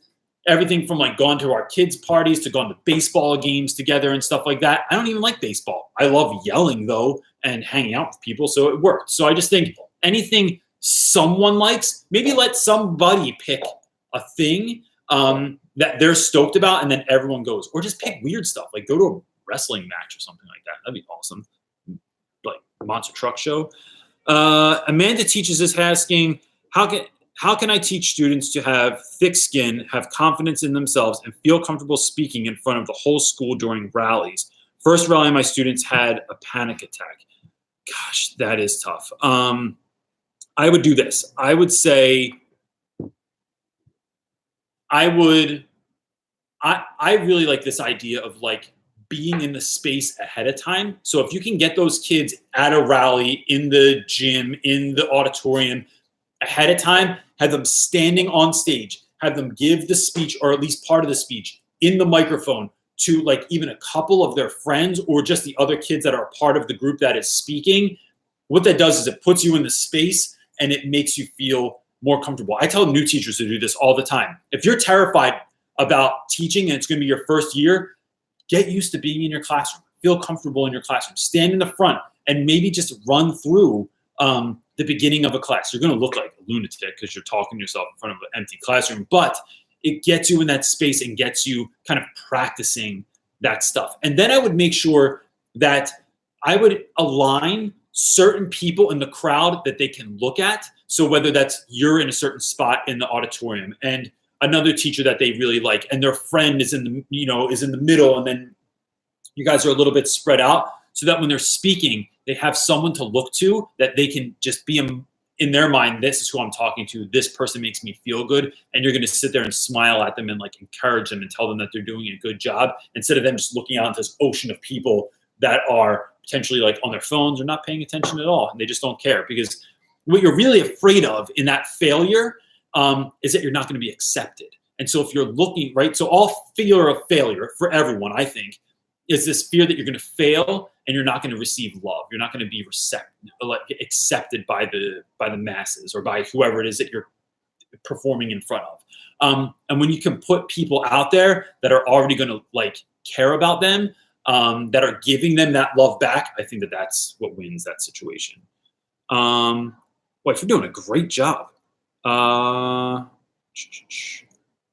A: everything from like gone to our kids' parties to gone to baseball games together and stuff like that. I don't even like baseball. I love yelling though and hanging out with people, so it worked. So I just think anything someone likes, maybe let somebody pick a thing that they're stoked about and then everyone goes. Or just pick weird stuff, like go to a wrestling match or something like that. That'd be awesome. Like a monster truck show. Amanda Teaches is asking, how can I teach students to have thick skin, have confidence in themselves, and feel comfortable speaking in front of the whole school during rallies? First rally, my students had a panic attack. Gosh, that is tough. I would do this. I would say, I really like this idea of like being in the space ahead of time. So if you can get those kids at a rally, in the gym, in the auditorium ahead of time, have them standing on stage, have them give the speech or at least part of the speech in the microphone to like even a couple of their friends or just the other kids that are a part of the group that is speaking. What that does is it puts you in the space and it makes you feel more comfortable. I tell new teachers to do this all the time. If you're terrified about teaching and it's going to be your first year, get used to being in your classroom. Feel comfortable in your classroom. Stand in the front and maybe just run through the beginning of a class. You're going to look like a lunatic because you're talking to yourself in front of an empty classroom, but it gets you in that space and gets you kind of practicing that stuff. And then I would make sure that I would align certain people in the crowd that they can look at. So whether that's you're in a certain spot in the auditorium and another teacher that they really like, and their friend is in the middle, and then you guys are a little bit spread out, so that when they're speaking, they have someone to look to that they can just be in their mind, this is who I'm talking to. This person makes me feel good. And you're going to sit there and smile at them and like encourage them and tell them that they're doing a good job, instead of them just looking out into this ocean of people that are potentially like on their phones or not paying attention at all. And they just don't care, because what you're really afraid of in that failure is that you're not going to be accepted. And so if you're looking, right, so all fear of failure for everyone, I think, is this fear that you're going to fail and you're not going to receive love. You're not going to be accepted by the masses or by whoever it is that you're performing in front of. And when you can put people out there that are already going to like care about them, that are giving them that love back, I think that that's what wins that situation. Boy, you're doing a great job.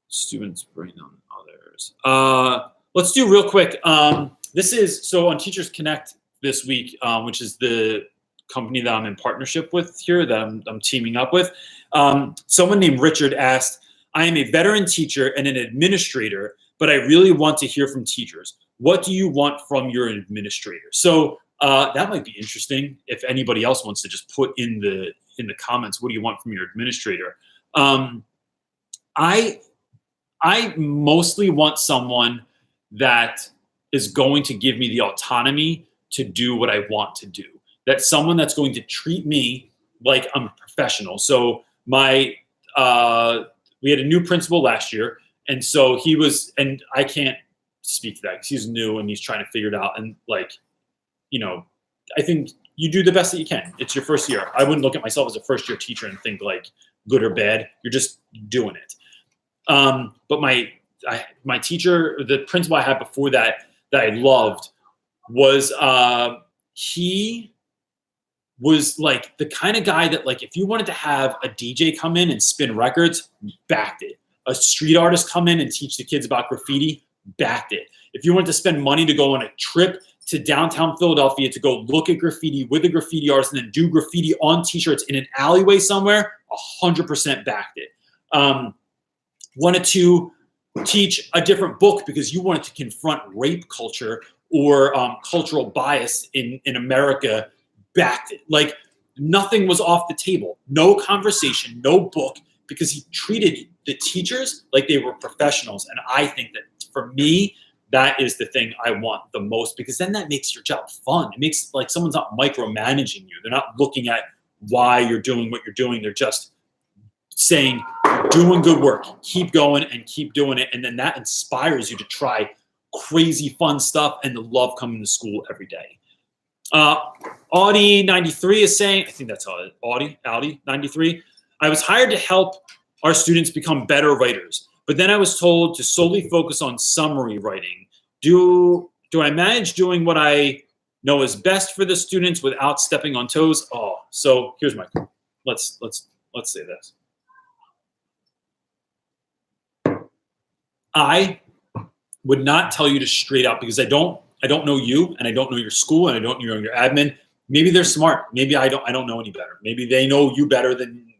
A: Students bring on others. Let's do real quick. This is so on Teachers Connect this week, which is the company that I'm in partnership with here, that I'm teaming up with. Someone named Richard asked, I am a veteran teacher and an administrator, but I really want to hear from teachers. What do you want from your administrator? So that might be interesting if anybody else wants to just put in the comments, what do you want from your administrator? I mostly want someone that is going to give me the autonomy to do what I want to do. That's someone that's going to treat me like I'm a professional. So we had a new principal last year, and so he was, and I can't speak to that because he's new and he's trying to figure it out. And like, I think you do the best that you can. It's your first year. I wouldn't look at myself as a first year teacher and think like good or bad. You're just doing it. But my teacher, the principal I had before that I loved, was he was like the kind of guy that like if you wanted to have a DJ come in and spin records, backed it. A street artist come in and teach the kids about graffiti, backed it. If you wanted to spend money to go on a trip to downtown Philadelphia to go look at graffiti with a graffiti artist and then do graffiti on t-shirts in an alleyway somewhere, 100% backed it. Wanted to teach a different book because you wanted to confront rape culture or cultural bias in America, backed it. Like nothing was off the table. No conversation, no book, because he treated the teachers like they were professionals. And I think that for me, that is the thing I want the most, because then that makes your job fun. It makes like someone's not micromanaging you. They're not looking at why you're doing what you're doing. They're just saying, doing good work, keep going and keep doing it. And then that inspires you to try crazy fun stuff and to love coming to school every day. Audi 93 is saying, I think that's Audi 93. I was hired to help our students become better writers, but then I was told to solely focus on summary writing. Do I manage doing what I know is best for the students without stepping on toes? Oh, so here's my, let's say this. I would not tell you to straight out, because I don't know you, and I don't know your school, and I don't know your admin. Maybe they're smart. Maybe I don't know any better. Maybe they know you better than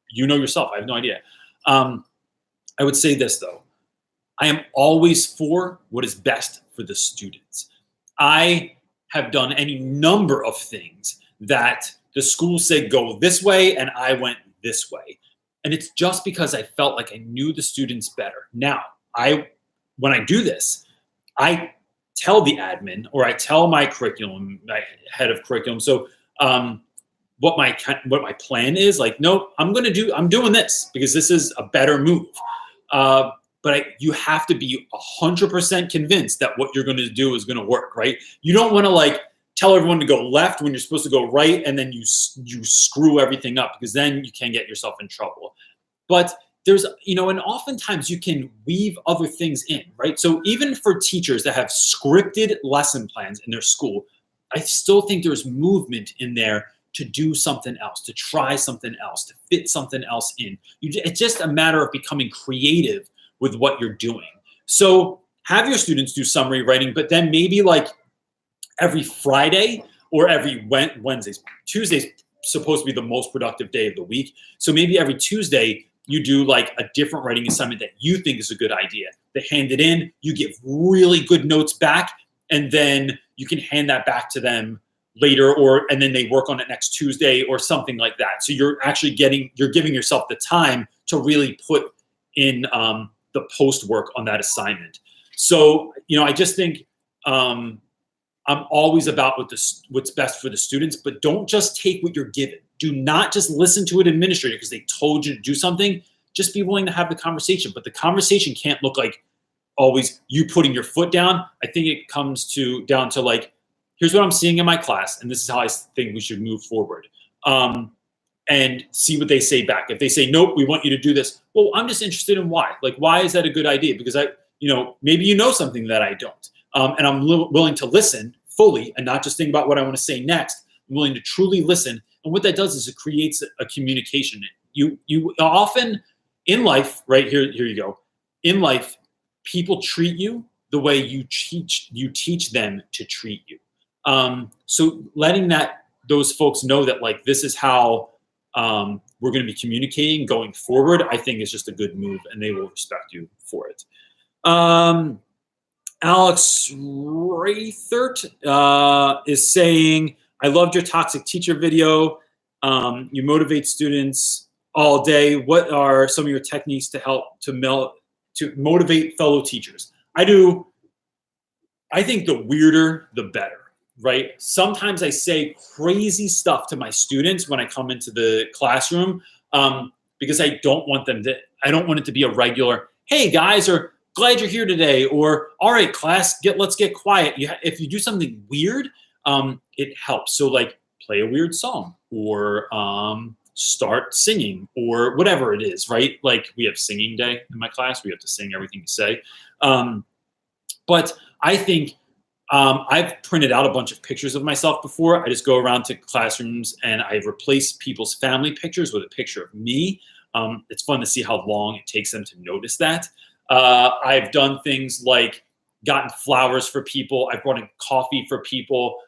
A: you know yourself. I have no idea. I would say this though. I am always for what is best for the students. I have done any number of things that the school said go this way, and I went this way. And it's just because I felt like I knew the students better. Now, when I do this, I tell the admin, or I tell my curriculum, my head of curriculum, so what my plan is, like, nope, I'm doing this because this is a better move. But you have to be 100% convinced that what you're going to do is going to work, right? You don't want to like tell everyone to go left when you're supposed to go right, and then you screw everything up, because then you can get yourself in trouble. But there's, and oftentimes you can weave other things in, right? So even for teachers that have scripted lesson plans in their school, I still think there's movement in there to do something else, to try something else, to fit something else in. It's just a matter of becoming creative with what you're doing. So have your students do summary writing, but then maybe like every Friday or every Wednesday. Tuesday's supposed to be the most productive day of the week. So maybe every Tuesday, you do like a different writing assignment that you think is a good idea. They hand it in, you give really good notes back, and then you can hand that back to them later, and then they work on it next Tuesday or something like that. So you're actually giving yourself the time to really put in the post work on that assignment. So, I just think I'm always about what's best for the students, but don't just take what you're given. Do not just listen to an administrator because they told you to do something. Just be willing to have the conversation, but the conversation can't look like always you putting your foot down. I think it comes down to like, here's what I'm seeing in my class, and this is how I think we should move forward. And see what they say back. If they say, nope, we want you to do this. Well, I'm just interested in why. Like, why is that a good idea? Because maybe you know something that I don't. And I'm willing to listen fully and not just think about what I want to say next. I'm willing to truly listen. And what that does is it creates a communication. You often in life, right here you go. In life, people treat you the way you teach them to treat you. So letting those folks know that like this is how we're going to be communicating going forward, I think is just a good move, and they will respect you for it. Alex Raythert is saying, I loved your toxic teacher video. You motivate students all day. What are some of your techniques to help to motivate fellow teachers? I think the weirder, the better. Right? Sometimes I say crazy stuff to my students when I come into the classroom because I don't want it to be a regular, hey guys, or glad you're here today, or all right, class, let's get quiet. If you do something weird, it helps. So like play a weird song or start singing or whatever it is, right? Like we have singing day in my class. We have to sing everything you say. But I think I've printed out a bunch of pictures of myself before. I just go around to classrooms and I've replaced people's family pictures with a picture of me. It's fun to see how long it takes them to notice that. I've done things like gotten flowers for people. I've brought in coffee for people.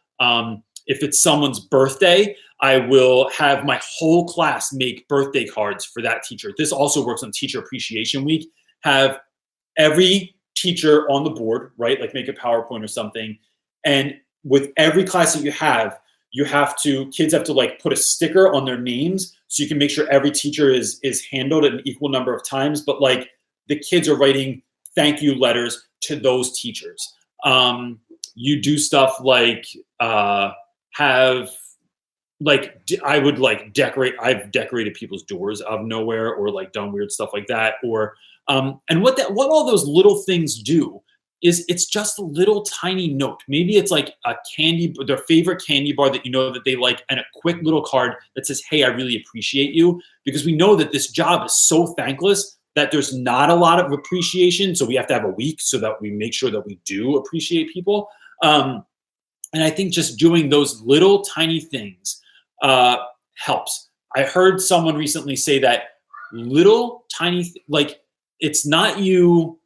A: If it's someone's birthday, I will have my whole class make birthday cards for that teacher. This also works on Teacher Appreciation Week. Have every teacher on the board, right? Like make a PowerPoint or something. And with every class that kids have to like put a sticker on their names so you can make sure every teacher is handled an equal number of times. But like the kids are writing thank you letters to those teachers. You do stuff like I've decorated people's doors out of nowhere or like done weird stuff like that. Or and what all those little things do is it's just a little tiny note. Maybe it's like their favorite candy bar that that they like, and a quick little card that says, hey, I really appreciate you. Because we know that this job is so thankless that there's not a lot of appreciation. So we have to have a week so that we make sure that we do appreciate people. And I think just doing those little tiny things helps. I heard someone recently say that little tiny, it's not you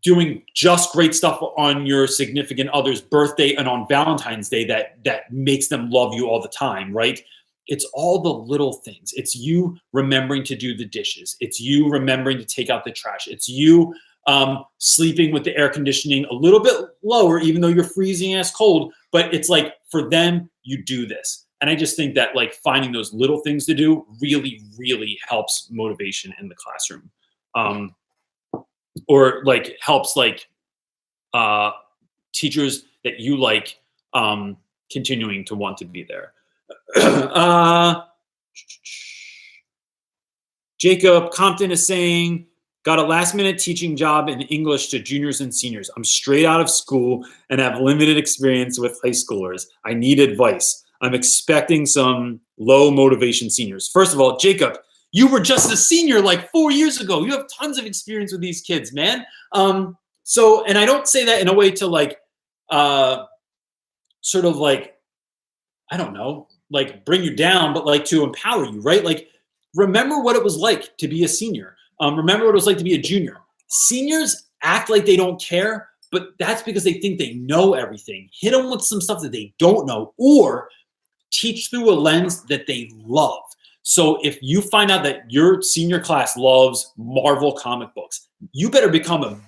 A: doing just great stuff on your significant other's birthday and on Valentine's Day that makes them love you all the time, right? It's all the little things. It's you remembering to do the dishes. It's you remembering to take out the trash. It's you sleeping with the air conditioning a little bit lower, even though you're freezing ass cold. But it's like, for them, you do this. And I just think that like finding those little things to do really, really helps motivation in the classroom. Or like helps like teachers that you like continuing to want to be there. Jacob Compton is saying, got a last minute teaching job in English to juniors and seniors. I'm straight out of school and have limited experience with high schoolers. I need advice. I'm expecting some low motivation seniors. First of all, Jacob, you were just a senior like 4 years ago. You have tons of experience with these kids, man. So, and I don't say that in a way to like, sort of like, I don't know, like bring you down, but like to empower you, right? Like, remember what it was like to be a senior. Remember what it was like to be a junior. Seniors act like they don't care, but that's because they think they know everything. Hit them with some stuff that they don't know, or teach through a lens that they love. So if you find out that your senior class loves Marvel comic books, you better become an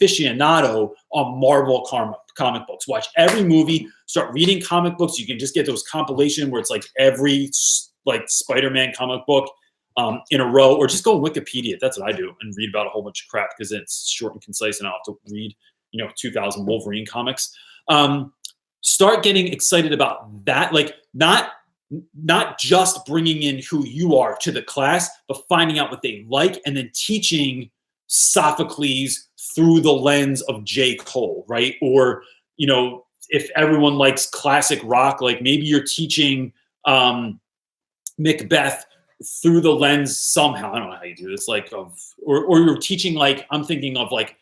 A: aficionado on Marvel comic books. Watch every movie, start reading comic books. You can just get those compilation where it's like every like Spider-Man comic book in a row, or just go on Wikipedia. That's what I do, and read about a whole bunch of crap because it's short and concise, and I don't have to read 2,000 Wolverine comics. Start getting excited about that, like not just bringing in who you are to the class, but finding out what they like, and then teaching Sophocles through the lens of J. Cole, right? Or, if everyone likes classic rock, like maybe you're teaching Macbeth through the lens somehow. I don't know how you do this, like or you're teaching, like, I'm thinking of like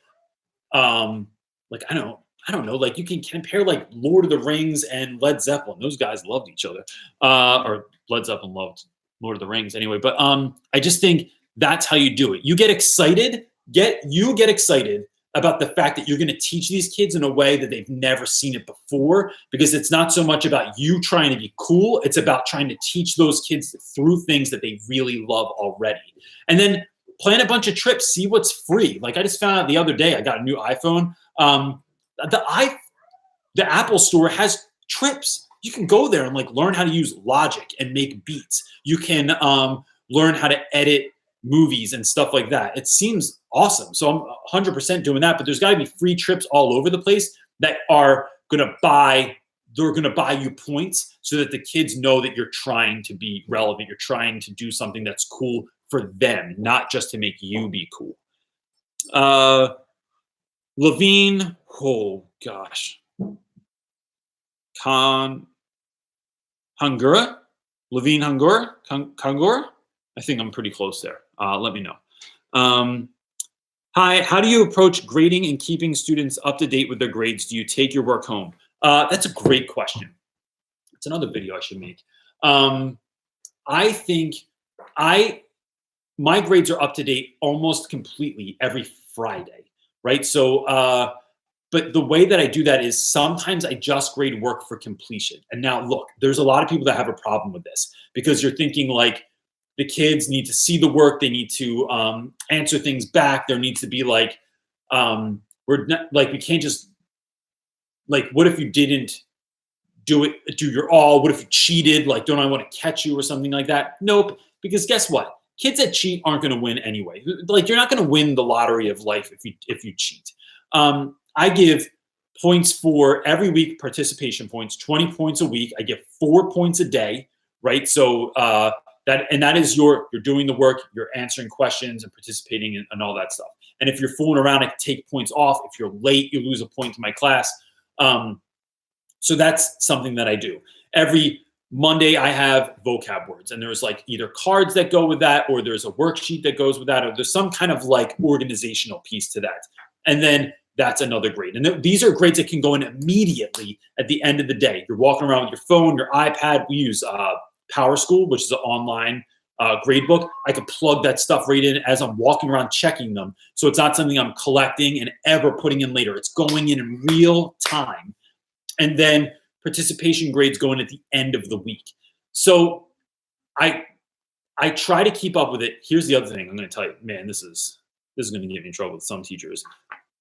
A: I don't know, like you can compare like Lord of the Rings and Led Zeppelin. Those guys loved each other. Or Led Zeppelin loved Lord of the Rings anyway. But I just think that's how you do it. You get excited, get excited about the fact that you're going to teach these kids in a way that they've never seen it before, because it's not so much about you trying to be cool. It's about trying to teach those kids through things that they really love already. And then plan a bunch of trips, see what's free. Like I just found out the other day, I got a new iPhone. The Apple Store has trips. You can go there and like learn how to use Logic and make beats. You can learn how to edit movies and stuff like that. It seems awesome. So I'm 100% doing that, but there's got to be free trips all over the place that are going to buy you points so that the kids know that you're trying to be relevant. You're trying to do something that's cool for them, not just to make you be cool. Levine, oh gosh. Hungura? Levine Hungura? I think I'm pretty close there. Let me know. Hi, how do you approach grading and keeping students up to date with their grades? Do you take your work home? That's a great question. It's another video I should make. I think my grades are up to date almost completely every Friday, right? So, but the way that I do that is sometimes I just grade work for completion. And now look, there's a lot of people that have a problem with this because you're thinking like the kids need to see the work. They need to answer things back. There needs to be like, we can't just like, what if you didn't do your all? What if you cheated? Like, don't I want to catch you or something like that? Nope. Because guess what? Kids that cheat aren't going to win anyway. Like, you're not going to win the lottery of life if you cheat. I give points for every week, participation points, 20 points a week. I give 4 points a day, right? So that is you're doing the work, you're answering questions and participating and all that stuff. And if you're fooling around, I can take points off. If you're late, you lose a point to my class. So that's something that I do. Every Monday I have vocab words, and there's like either cards that go with that, or there's a worksheet that goes with that, or there's some kind of like organizational piece to that. And then that's another grade. And these are grades that can go in immediately at the end of the day. You're walking around with your phone, your iPad. We use PowerSchool, which is an online grade book. I can plug that stuff right in as I'm walking around checking them. So it's not something I'm collecting and ever putting in later. It's going in real time. And then participation grades go in at the end of the week. So I try to keep up with it. Here's the other thing I'm going to tell you, man, this is going to get me in trouble with some teachers.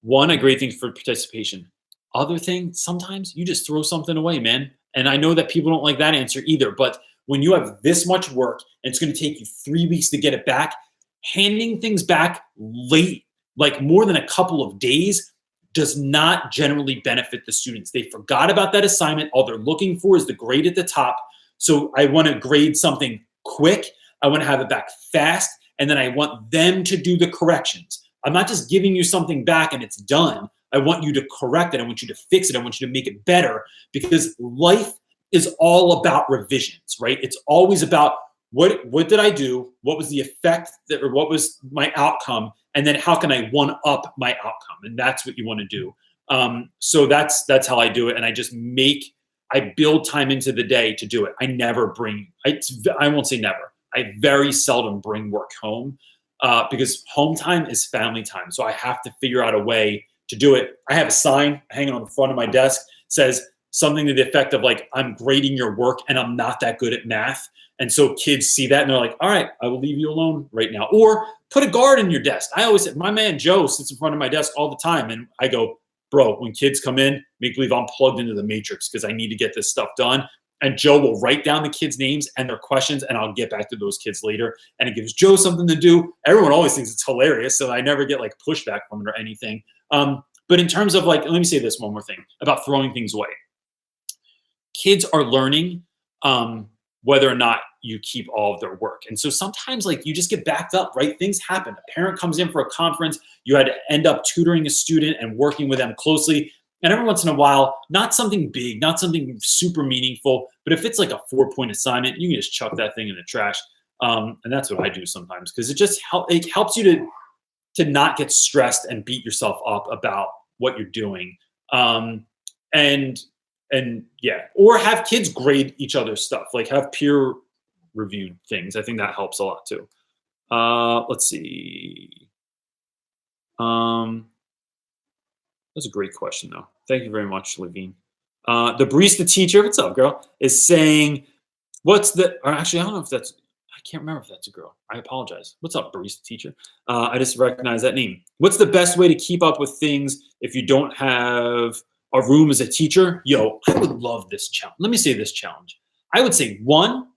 A: One, a great thing for participation. Other thing, sometimes you just throw something away, man. And I know that people don't like that answer either, but when you have this much work and it's going to take you 3 weeks to get it back, handing things back late, like more than a couple of days, does not generally benefit the students. They forgot about that assignment. All they're looking for is the grade at the top. So I want to grade something quick. I want to have it back fast. And then I want them to do the corrections. I'm not just giving you something back and it's done. I want you to correct it. I want you to fix it. I want you to make it better, because life is all about revisions, right? It's always about what did I do? What was the effect or what was my outcome? And then how can I one up my outcome? And that's what you want to do. So that's how I do it. And I build time into the day to do it. I won't say never. I very seldom bring work home because home time is family time. So I have to figure out a way to do it. I have a sign hanging on the front of my desk, says something to the effect of like, I'm grading your work and I'm not that good at math. And so kids see that and they're like, all right, I will leave you alone right now. Or put a guard in your desk. I always say, my man Joe sits in front of my desk all the time. And I go, bro, when kids come in, make believe I'm plugged into the matrix because I need to get this stuff done. And Joe will write down the kids' names and their questions, and I'll get back to those kids later. And it gives Joe something to do. Everyone always thinks it's hilarious, so I never get like pushback from it or anything. But in terms of like, let me say this one more thing about throwing things away. Kids are learning whether or not you keep all of their work. And so sometimes like you just get backed up, right? Things happen. A parent comes in for a conference. You had to end up tutoring a student and working with them closely. And every once in a while, not something big, not something super meaningful, but if it's like a 4-point assignment, you can just chuck that thing in the trash. And that's what I do sometimes because it helps you to not get stressed and beat yourself up about what you're doing. And yeah, or have kids grade each other's stuff, like have peer reviewed things. I think that helps a lot too. Let's see. That's a great question, though. Thank you very much, Levine. The barista teacher, what's up, girl, is saying, or actually, I don't know if that's, I can't remember if that's a girl. I apologize. What's up, barista teacher? I just recognize that name. What's the best way to keep up with things if you don't have a room as a teacher? Yo, I would love this challenge. Let me say this challenge. I would say, 1,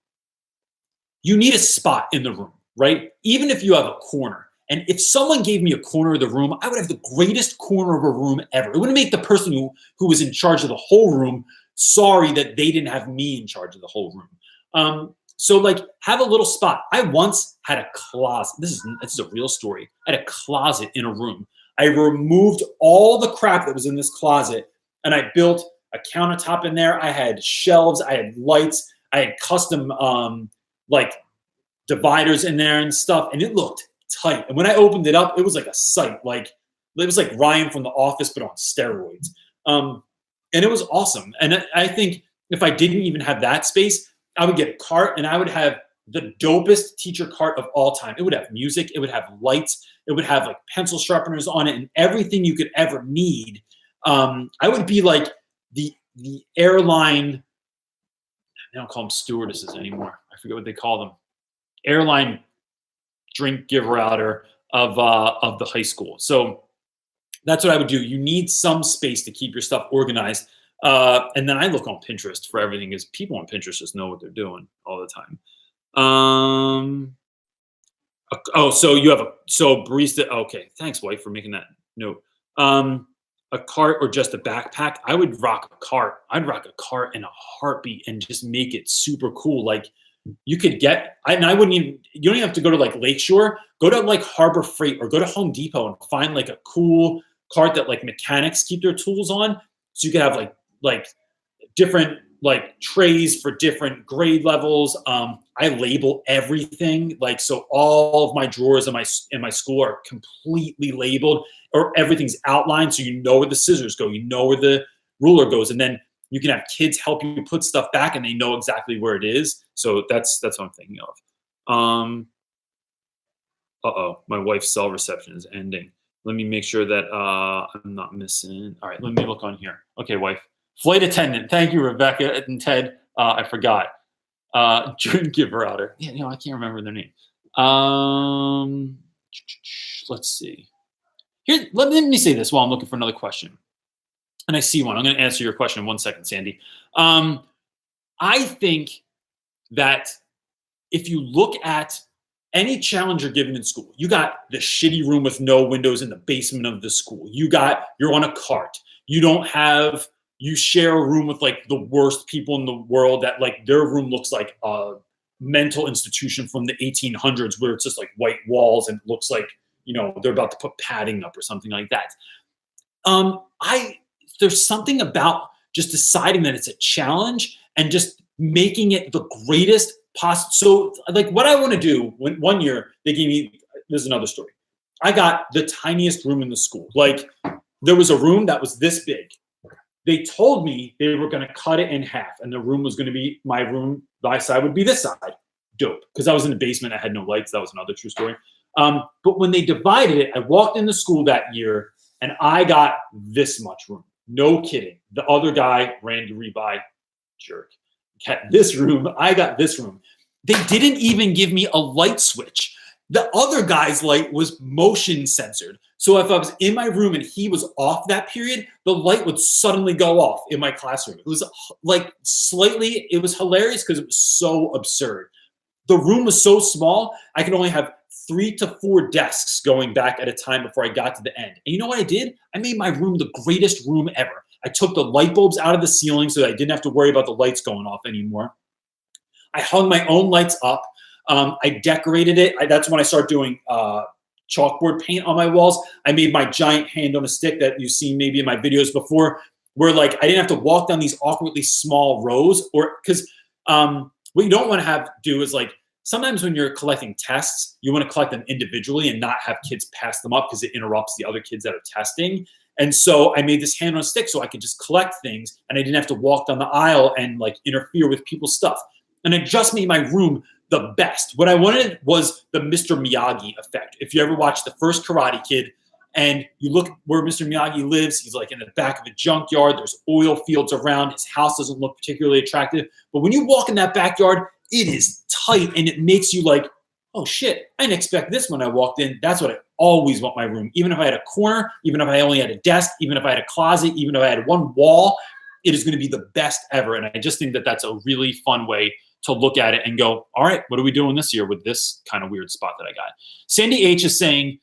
A: you need a spot in the room, right? Even if you have a corner. And if someone gave me a corner of the room, I would have the greatest corner of a room ever. It wouldn't make the person who was in charge of the whole room sorry that they didn't have me in charge of the whole room. So like have a little spot. I once had a closet. This is a real story. I had a closet in a room. I removed all the crap that was in this closet and I built a countertop in there. I had shelves, I had lights, I had custom like dividers in there and stuff. And it looked tight. And when I opened it up, it was like a sight. Like it was like Ryan from The Office, but on steroids. And it was awesome. And I think if I didn't even have that space, I would get a cart and I would have the dopest teacher cart of all time. It would have music. It would have lights. It would have like pencil sharpeners on it and everything you could ever need. I would be like the airline. They don't call them stewardesses anymore. I forget what they call them. Airline drink giver outer of the high school. So that's what I would do. You need some space to keep your stuff organized. And then I look on Pinterest for everything because people on Pinterest just know what they're doing all the time. So barista. Okay. Thanks, wife, for making that note. A cart or just a backpack. I would rock a cart. I'd rock a cart in a heartbeat and just make it super cool. Like you could you don't even have to go to like Lakeshore, go to like Harbor Freight or go to Home Depot and find like a cool cart that like mechanics keep their tools on. So you could have like different like trays for different grade levels. I label everything. Like, so all of my drawers in my school are completely labeled or everything's outlined. So you know where the scissors go, you know where the ruler goes. And then you can have kids help you put stuff back and they know exactly where it is. So that's what I'm thinking of. My wife's cell reception is ending. Let me make sure that I'm not missing. All right, let me look on here. Okay, wife. Flight attendant. Thank you, Rebecca and Ted. I forgot. Drink giver outer. Yeah, I can't remember their name. Let's see. Here, let me say this while I'm looking for another question. And I see one. I'm going to answer your question in 1 second, Sandy. I think that if you look at any challenge you're given in school, you got the shitty room with no windows in the basement of the school. You're on a cart. You share a room with like the worst people in the world that like their room looks like a mental institution from the 1800s where it's just like white walls and it looks like, they're about to put padding up or something like that. There's something about just deciding that it's a challenge and just making it the greatest possible. So like what I want to do one year, they gave me, there's another story. I got the tiniest room in the school. Like there was a room that was this big. They told me they were going to cut it in half and the room was going to be my room. My side would be this side. Dope. Because I was in the basement. I had no lights. That was another true story. But when they divided it, I walked into school that year and I got this much room. No kidding. The other guy ran to rebuy, jerk. Got this room. I got this room. They didn't even give me a light switch. The other guy's light was motion censored. So if I was in my room and he was off that period, the light would suddenly go off in my classroom. It was like slightly, it was hilarious because it was so absurd. The room was so small, I could only have 3 to 4 desks going back at a time before I got to the end. And you know what I did? I made my room the greatest room ever. I took the light bulbs out of the ceiling so that I didn't have to worry about the lights going off anymore. I hung my own lights up. I decorated it. That's when I started doing chalkboard paint on my walls. I made my giant hand on a stick that you've seen maybe in my videos before, where like I didn't have to walk down these awkwardly small rows, or because what you don't want to do is like sometimes when you're collecting tests, you want to collect them individually and not have kids pass them up because it interrupts the other kids that are testing. And so I made this hand on a stick so I could just collect things and I didn't have to walk down the aisle and like interfere with people's stuff. And it just made my room the best. What I wanted was the Mr. Miyagi effect. If you ever watched the first Karate Kid and you look where Mr. Miyagi lives, he's like in the back of a junkyard. There's oil fields around. His house doesn't look particularly attractive. But when you walk in that backyard, it is tight and it makes you like, oh shit, I didn't expect this when I walked in. That's what I always want my room. Even if I had a corner, even if I only had a desk, even if I had a closet, even if I had one wall, it is going to be the best ever. And I just think that that's a really fun way to look at it and go, all right, what are we doing this year with this kind of weird spot that I got? Sandy H is saying,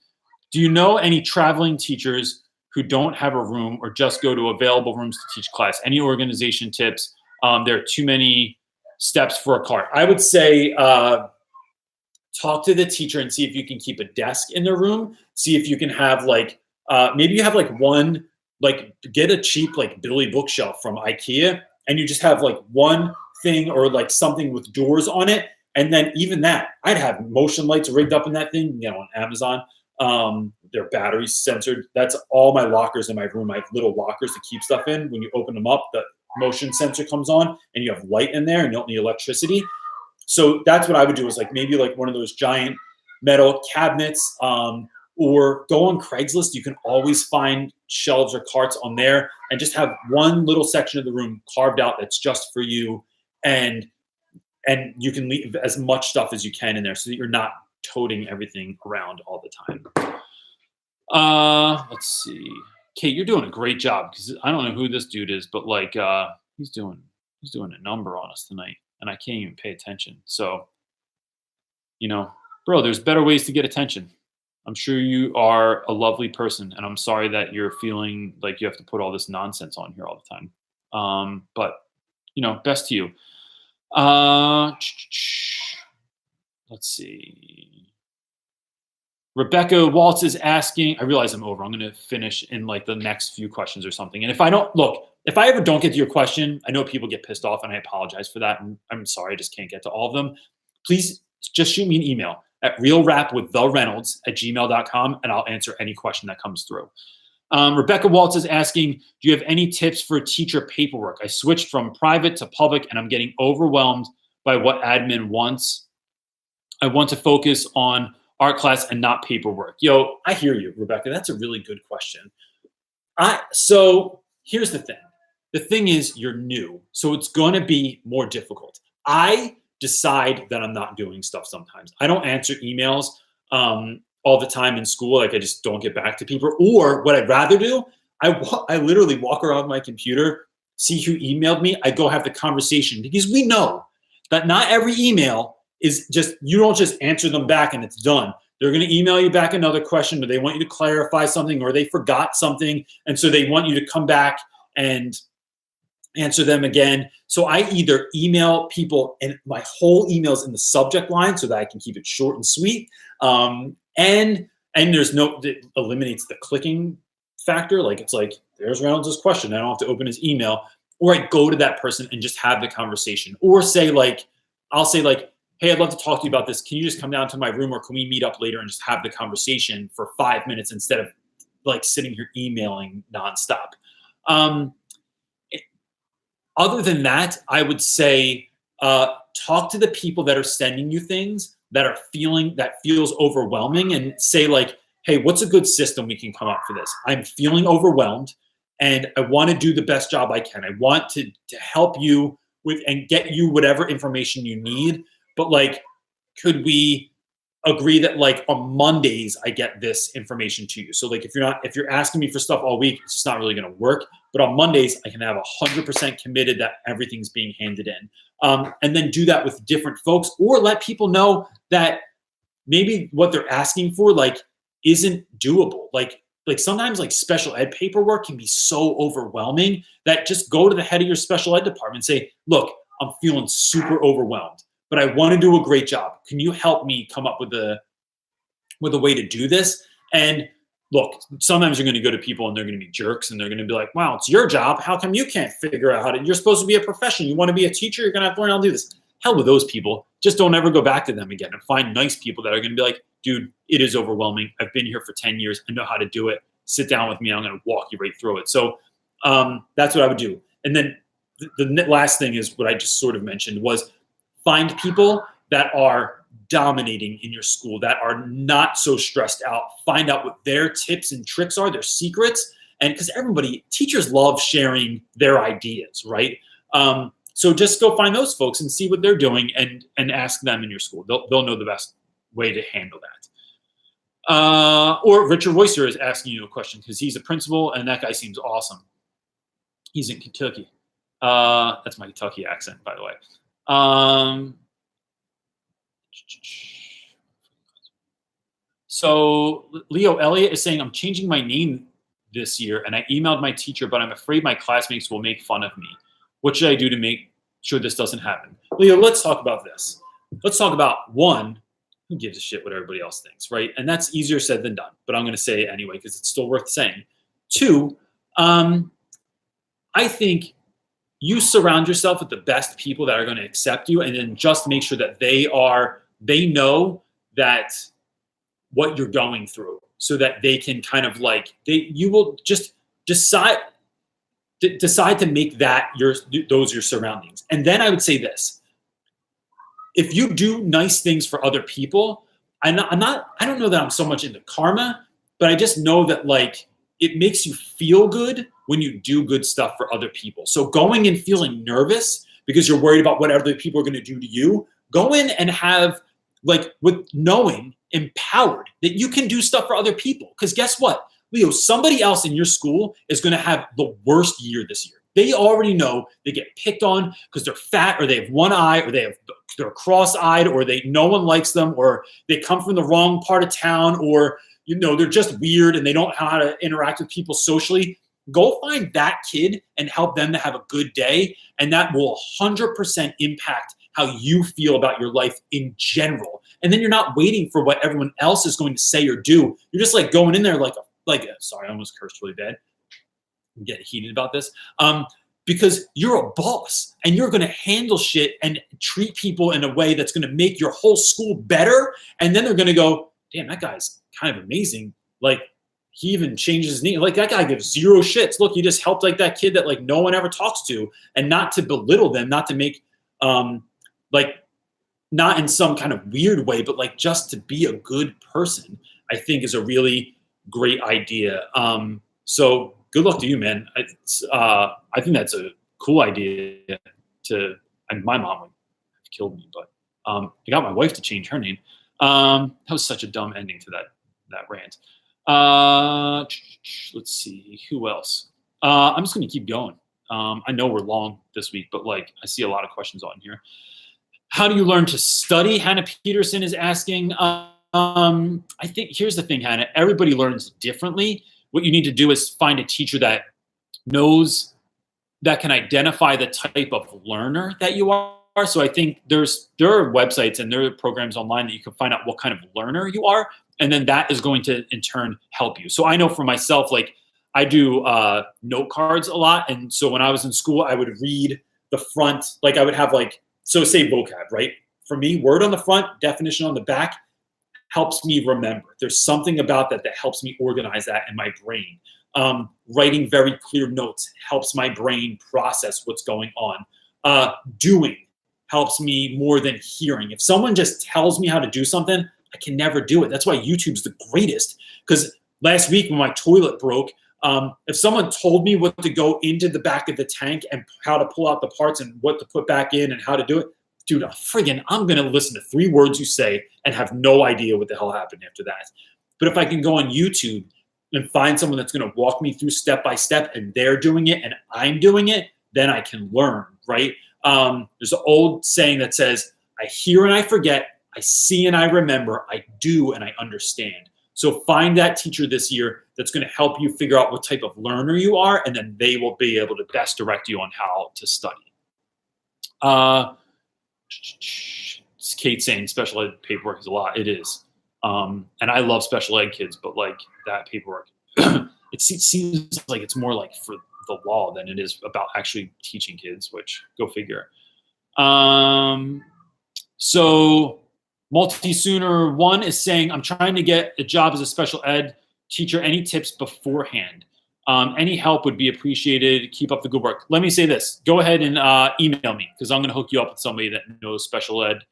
A: do you know any traveling teachers who don't have a room or just go to available rooms to teach class? Any organization tips? There are too many steps for a cart. I would say talk to the teacher and see if you can keep a desk in their room. See if you can have like, maybe you have like one, like get a cheap like Billy bookshelf from IKEA and you just have like one thing or like something with doors on it. And then even that, I'd have motion lights rigged up in that thing, you know, on Amazon. Their batteries censored. That's all my lockers in my room. I have little lockers to keep stuff in. When you open them up, the motion sensor comes on and you have light in there and you don't need electricity. So that's what I would do is like maybe like one of those giant metal cabinets, or go on Craigslist. You can always find shelves or carts on there and just have one little section of the room carved out that's just for you. And you can leave as much stuff as you can in there so that you're not toting everything around all the time. Let's see. Kate, you're doing a great job because I don't know who this dude is, but like he's doing a number on us tonight and I can't even pay attention. So, you know, bro, there's better ways to get attention. I'm sure you are a lovely person and I'm sorry that you're feeling like you have to put all this nonsense on here all the time. But you know, best to you. Let's see. Rebecca Waltz is asking, I realize I'm over. I'm going to finish in like the next few questions or something. And if I ever don't get to your question, I know people get pissed off and I apologize for that. And I'm sorry, I just can't get to all of them. Please just shoot me an email at realrapwiththereynolds@gmail.com and I'll answer any question that comes through. Rebecca Waltz is asking, do you have any tips for teacher paperwork? I switched from private to public and I'm getting overwhelmed by what admin wants. I want to focus on art class and not paperwork. Yo, I hear you, Rebecca. That's a really good question. So here's the thing. The thing is you're new, so it's going to be more difficult. I decide that I'm not doing stuff sometimes. I don't answer emails all the time in school. Like I just don't get back to people. Or what I'd rather do, I literally walk around my computer, see who emailed me. I go have the conversation because we know that not every email is just, you don't just answer them back and it's done. They're going to email you back another question or they want you to clarify something or they forgot something. And so they want you to come back and answer them again. So I either email people and my whole email's in the subject line so that I can keep it short and sweet. And there's it eliminates the clicking factor. Like it's like, there's Reynolds' question. I don't have to open his email. Or I go to that person and just have the conversation. Or say like, I'll say like, hey, I'd love to talk to you about this. Can you just come down to my room or can we meet up later and just have the conversation for 5 minutes instead of like sitting here emailing nonstop? Other than that, I would say talk to the people that are sending you things that feels overwhelming and say like, hey, what's a good system we can come up for this? I'm feeling overwhelmed and I want to do the best job I can. I want to help you with and get you whatever information you need. but like, could we agree that like on Mondays I get this information to you? So like, if you're asking me for stuff all week, it's just not really going to work. But on Mondays, I can have 100% committed that everything's being handed in, and then do that with different folks, or let people know that maybe what they're asking for like isn't doable. Like sometimes like special ed paperwork can be so overwhelming that just go to the head of your special ed department and say, look, I'm feeling super overwhelmed, but I want to do a great job. Can you help me come up with a way to do this? And look, sometimes you're going to go to people and they're going to be jerks and they're going to be like, wow, it's your job. How come you can't figure out how to, you're supposed to be a professional. You want to be a teacher. You're going to have to learn how to do this. Hell with those people. Just don't ever go back to them again, and find nice people that are going to be like, dude, it is overwhelming. I've been here for 10 years. I know how to do it. Sit down with me. I'm going to walk you right through it. So that's what I would do. And then the last thing is what I just sort of mentioned was find people that are dominating in your school, that are not so stressed out. Find out what their tips and tricks are, their secrets. And because teachers love sharing their ideas, right? So just go find those folks and see what they're doing and ask them in your school. They'll know the best way to handle that. Or Richard Royster is asking you a question because he's a principal and that guy seems awesome. He's in Kentucky. That's my Kentucky accent, by the way. So Leo Elliott is saying, I'm changing my name this year and I emailed my teacher, but I'm afraid my classmates will make fun of me. What should I do to make sure this doesn't happen? Leo, let's talk about this. Let's talk about, one, who gives a shit what everybody else thinks, right? And that's easier said than done, but I'm going to say it anyway because it's still worth saying. Two, I think you surround yourself with the best people that are going to accept you, and then just make sure that they know that what you're going through, so that they can kind of like, you will just decide to make that those your surroundings. And then I would say this: if you do nice things for other people, I don't know that I'm so much into karma, but I just know that like it makes you feel good when you do good stuff for other people. So going and feeling nervous because you're worried about what other people are going to do to you, go in and have like with knowing empowered that you can do stuff for other people. Because guess what, Leo, somebody else in your school is going to have the worst year this year. They already know they get picked on because they're fat, or they have one eye, or they're cross-eyed, or no one likes them, or they come from the wrong part of town, or they're just weird and they don't know how to interact with people socially. Go find that kid and help them to have a good day, and that will 100% impact how you feel about your life in general. And then you're not waiting for what everyone else is going to say or do. You're just like going in there sorry, I almost cursed really bad. I'm getting heated about this. Because you're a boss and you're going to handle shit and treat people in a way that's going to make your whole school better. And then they're going to go, damn, that guy's kind of amazing. Like, he even changes his name. Like, that guy gives zero shits. Look, he just helped like that kid that like no one ever talks to, and not to belittle them, not to make not in some kind of weird way, but like just to be a good person, I think is a really great idea. So good luck to you, man. I think that's a cool idea and my mom would have killed me, but I got my wife to change her name. That was such a dumb ending to that rant. Let's see, who else? I'm just going to keep going. I know we're long this week, but like I see a lot of questions on here. How do you learn to study? Hannah Peterson is asking. I think here's the thing, Hannah. Everybody learns differently. What you need to do is find a teacher that knows, that can identify the type of learner that you are. So I think there are websites and there are programs online that you can find out what kind of learner you are, and then that is going to in turn help you. So I know for myself, like I do note cards a lot, and so when I was in school, I would read the front. Like I would have so say vocab, right? For me, word on the front, definition on the back helps me remember. There's something about that helps me organize that in my brain. Writing very clear notes helps my brain process what's going on. Doing helps me more than hearing. If someone just tells me how to do something, I can never do it. That's why YouTube's the greatest. Because last week when my toilet broke, if someone told me what to go into the back of the tank and how to pull out the parts and what to put back in and how to do it, dude, I'm going to listen to 3 words you say and have no idea what the hell happened after that. But if I can go on YouTube and find someone that's going to walk me through step by step and they're doing it and I'm doing it, then I can learn, right? There's an old saying that says, I hear and I forget, I see and I remember, I do and I understand. So find that teacher this year that's going to help you figure out what type of learner you are, and then they will be able to best direct you on how to study. It's Kate saying special ed paperwork is a lot. It is. And I love special ed kids, but like that paperwork, it seems like it's more like for the law than it is about actually teaching kids, which go figure. So Multi-Sooner 1 is saying, I'm trying to get a job as a special ed teacher. Any tips beforehand? Any help would be appreciated. Keep up the good work. Let me say this. Go ahead and email me, because I'm going to hook you up with somebody that knows special ed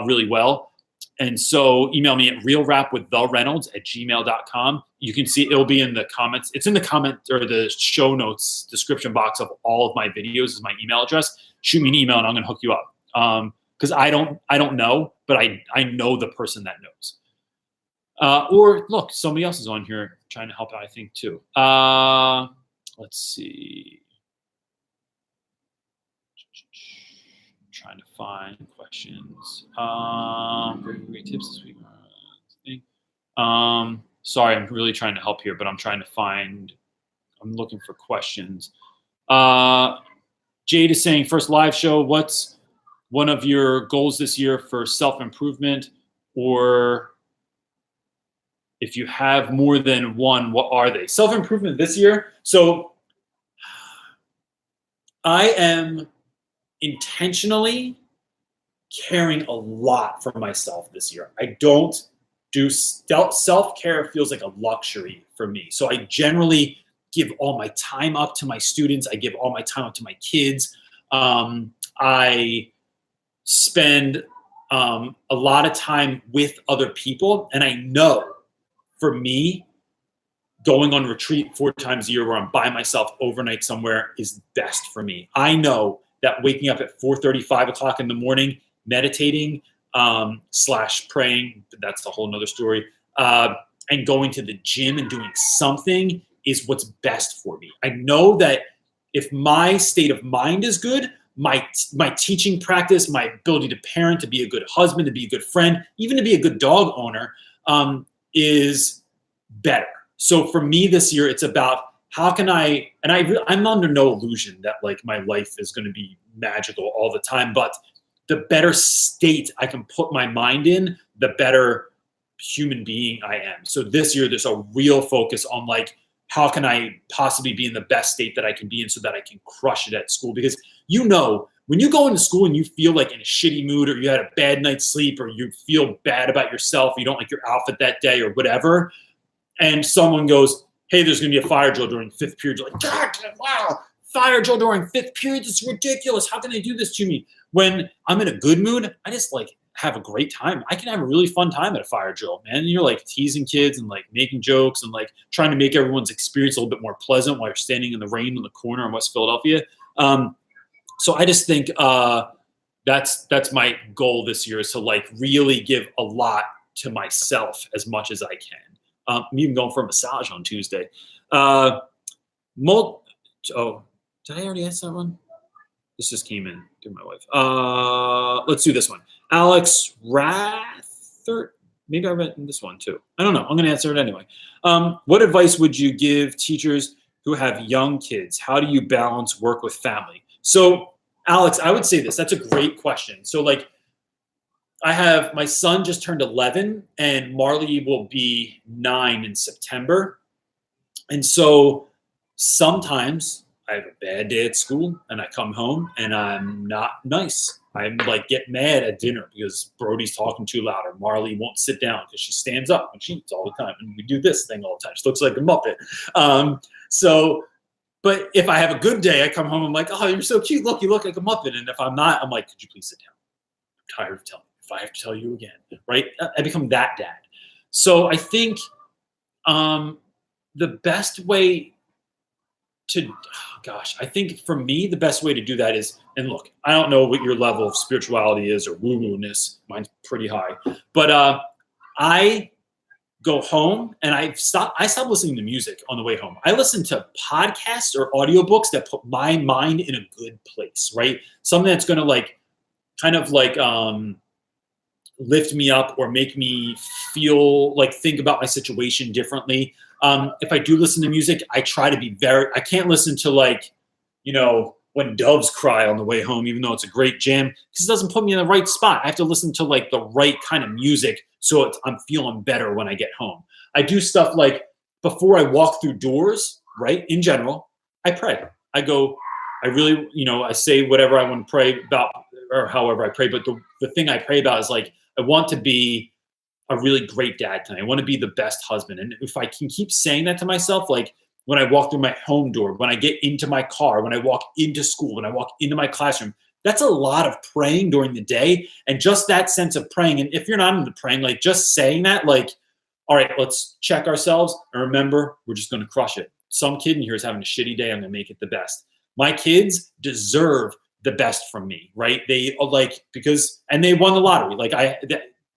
A: really well. And so email me at realrapwiththereynolds@gmail.com. You can see it'll be in the comments. It's in the comment or the show notes description box of all of my videos is my email address. Shoot me an email and I'm going to hook you up. Because I don't know, but I know the person that knows. Or look, somebody else is on here trying to help out, I think, too. Let's see. Trying to find questions. Great tips this week. Sorry, I'm really trying to help here, but I'm looking for questions. Jade is saying, first live show, what's one of your goals this year for self-improvement? Or if you have more than one, what are they? Self-improvement this year. So I am intentionally caring a lot for myself this year. I don't do self-care feels like a luxury for me. So I generally give all my time up to my students. I give all my time up to my kids. I spend a lot of time with other people. And I know for me, going on retreat 4 times a year where I'm by myself overnight somewhere is best for me. I know that waking up at 4:30, 5 o'clock in the morning, meditating / praying, that's a whole nother story, and going to the gym and doing something is what's best for me. I know that if my state of mind is good, my teaching practice, my ability to parent, to be a good husband, to be a good friend, even to be a good dog owner, is better. So for me this year, it's about how can I'm under no illusion that like my life is going to be magical all the time, but the better state I can put my mind in, the better human being I am. So this year, there's a real focus on like, how can I possibly be in the best state that I can be in so that I can crush it at school? Because when you go into school and you feel like in a shitty mood, or you had a bad night's sleep, or you feel bad about yourself, you don't like your outfit that day or whatever, and someone goes, hey, there's going to be a fire drill during 5th period. You're like, God, wow, fire drill during 5th period? It's ridiculous. How can they do this to me? When I'm in a good mood, I just like have a great time. I can have a really fun time at a fire drill, man. And you're like teasing kids and like making jokes and like trying to make everyone's experience a little bit more pleasant while you're standing in the rain in the corner in West Philadelphia. So I just think that's my goal this year, is to like really give a lot to myself as much as I can. I'm even going for a massage on Tuesday. Did I already answer that one? This just came in through my wife. Let's do this one. Alex Rather. Maybe I read this one too. I don't know. I'm going to answer it anyway. What advice would you give teachers who have young kids? How do you balance work with family? So, Alex, I would say this. That's a great question. So, like, I have my son just turned 11, and Marley will be 9 in September. And so sometimes I have a bad day at school and I come home and I'm not nice. I'm like, get mad at dinner because Brody's talking too loud, or Marley won't sit down because she stands up and she eats all the time. And we do this thing all the time. She looks like a Muppet. But if I have a good day, I come home, I'm like, oh, you're so cute. Look, you look like a Muppet. And if I'm not, I'm like, could you please sit down? I'm tired of telling you. If I have to tell you again, right? I become that dad. So I think the best way I think for me, the best way to do that is, and look, I don't know what your level of spirituality is or woo-woo-ness. Mine's pretty high. But I go home and I stop listening to music on the way home. I listen to podcasts or audiobooks that put my mind in a good place, right? Something that's going to kind of lift me up or make me feel think about my situation differently. If I do listen to music, I try to be I can't listen to when doves cry on the way home, even though it's a great jam, because it doesn't put me in the right spot. I have to listen to the right kind of music so I'm feeling better when I get home. I do stuff before I walk through doors, right? In general, I pray. I really, I say whatever I want to pray about or however I pray. But the thing I pray about is I want to be a really great dad tonight. I want to be the best husband. And if I can keep saying that to myself, when I walk through my home door, when I get into my car, when I walk into school, when I walk into my classroom, that's a lot of praying during the day. And just that sense of praying. And if you're not into praying, just saying that, all right, let's check ourselves and remember, we're just going to crush it. Some kid in here is having a shitty day. I'm going to make it the best. My kids deserve the best from me, right? They and they won the lottery.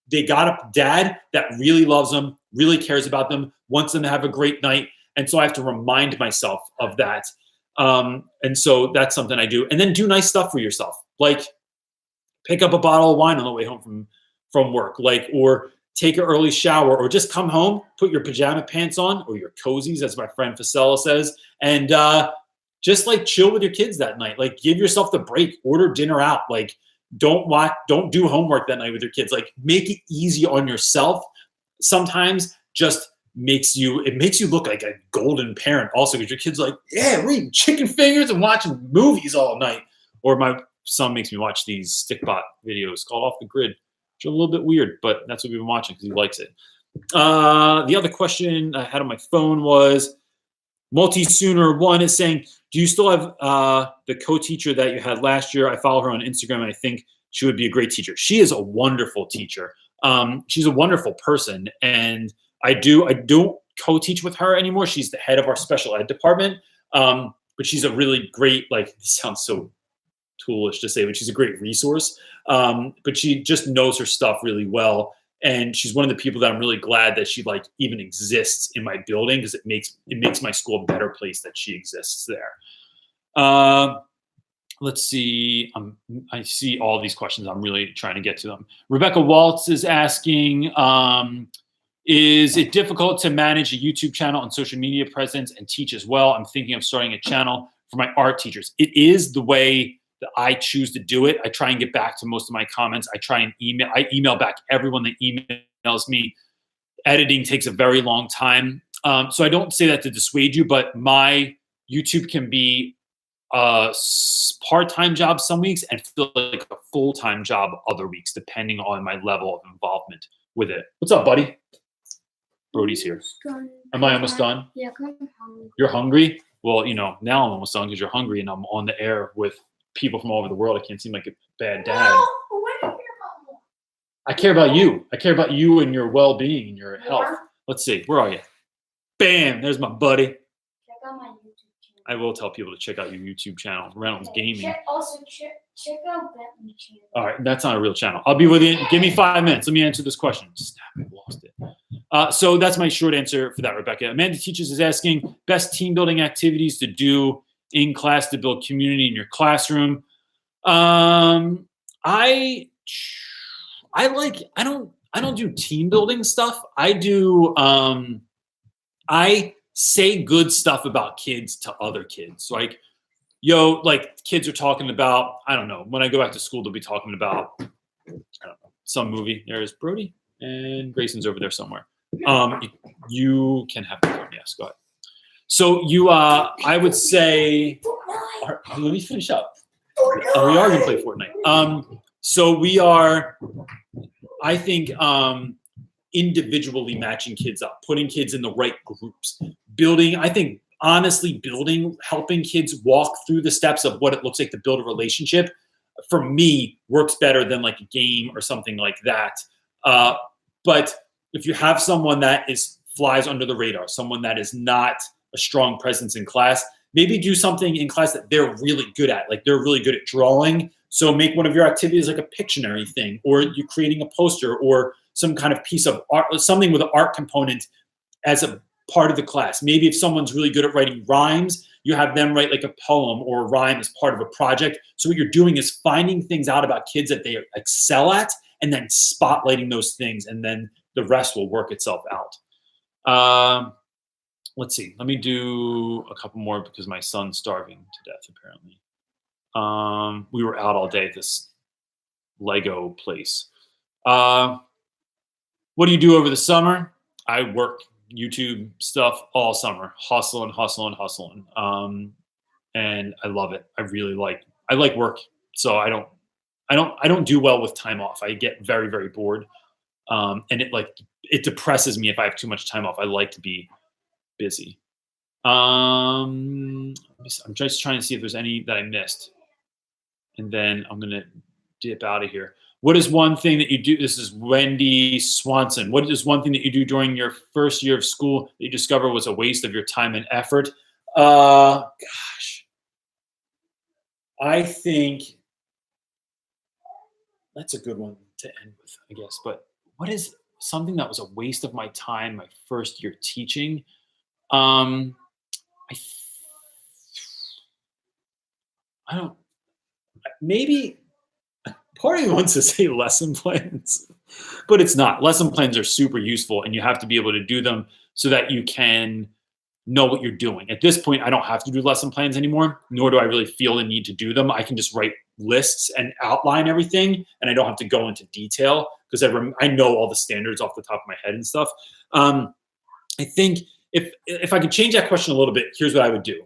A: They got a dad that really loves them, really cares about them, wants them to have a great night. And so I have to remind myself of that. And so that's something I do. And then do nice stuff for yourself. Pick up a bottle of wine on the way home from work, or take an early shower, or just come home, put your pajama pants on, or your cozies, as my friend Facella says, and just chill with your kids that night. Give yourself the break, order dinner out. Don't do homework that night with your kids. Make it easy on yourself. Sometimes just makes you look like a golden parent also, because your kid's we're eating chicken fingers and watching movies all night. Or my son makes me watch these stickbot videos called Off the Grid, which are a little bit weird, but that's what we've been watching because he likes it. The other question I had on my phone was Multi-Sooner1 is saying, do you still have the co-teacher that you had last year? I follow her on Instagram and I think she would be a great teacher. She is a wonderful teacher. She's a wonderful person. And I don't co-teach with her anymore. She's the head of our special ed department. But she's a really great, this sounds so toolish to say, but she's a great resource. But she just knows her stuff really well. And she's one of the people that I'm really glad that she even exists in my building, because it makes my school a better place that she exists there. Let's see. I see all these questions. I'm really trying to get to them. Rebecca Waltz is asking, is it difficult to manage a YouTube channel and social media presence and teach as well? I'm thinking of starting a channel for my art teachers. It is the way that I choose to do it. I try and get back to most of my comments. I email back everyone that emails me. Editing takes a very long time. So I don't say that to dissuade you, but my YouTube can be a part-time job some weeks and feel like a full-time job other weeks, depending on my level of involvement with it. What's up, buddy? Brody's here. Am I almost done?
B: Yeah, I'm hungry.
A: You're hungry? Well, now I'm almost done because you're hungry and I'm on the air with people from all over the world. I can't seem like a bad dad. I care about you. I care about you and your well-being and your health. Let's see. Where are you? Bam! There's my buddy.
B: Check out my YouTube channel.
A: I will tell people to check out your YouTube channel, Reynolds Gaming.
B: Also, check out Bentley channel.
A: All right, that's not a real channel. I'll be with you. Give me 5 minutes. Let me answer this question. Snap, I lost it. So that's my short answer for that, Rebecca. Amanda Teaches is asking, best team building activities to do in class to build community in your classroom. I don't do team building stuff. I do. I say good stuff about kids to other kids. Kids are talking about, I don't know, when I go back to school, they'll be talking about, I don't know, some movie. There's Brody and Grayson's over there somewhere. You can have the phone. Yes, go ahead. So I would say, let me finish up. We are going to play Fortnite. So we are, I think, individually matching kids up, putting kids in the right groups, helping kids walk through the steps of what it looks like to build a relationship, for me, works better than a game or something like that. But if you have someone that flies under the radar, someone that is not a strong presence in class, Maybe do something in class that they're really good at. Like they're really good at drawing. So make one of your activities like a Pictionary thing, or you're creating a poster or some kind of piece of art, something with an art component as a part of the class. Maybe if someone's really good at writing rhymes, you have them write like a poem or a rhyme as part of a project. So what you're doing is finding things out about kids that they excel at and then spotlighting those things, and then the rest will work itself out. Let's see. Let me do a couple more because my son's starving to death, apparently. We were out all day at this Lego place. What do you do over the summer? I work YouTube stuff all summer, hustling. And I love it. I like work. So I don't do well with time off. I get very, very bored. And it depresses me if I have too much time off. I like to be busy. I'm just trying to see if there's any that I missed. And then I'm going to dip out of here. What is one thing that you do? This is Wendy Swanson. What is one thing that you do during your first year of school that you discover was a waste of your time and effort? Gosh. I think that's a good one to end with, I guess. But what is something that was a waste of my time my first year teaching? I don't, maybe part of me wants to say lesson plans, but it's not. Lesson plans are super useful, and you have to be able to do them so that you can know what you're doing. At this point, I don't have to do lesson plans anymore, nor do I really feel the need to do them. I can just write lists and outline everything, and I don't have to go into detail because I know all the standards off the top of my head and stuff. I think if I could change that question a little bit, here's what I would do.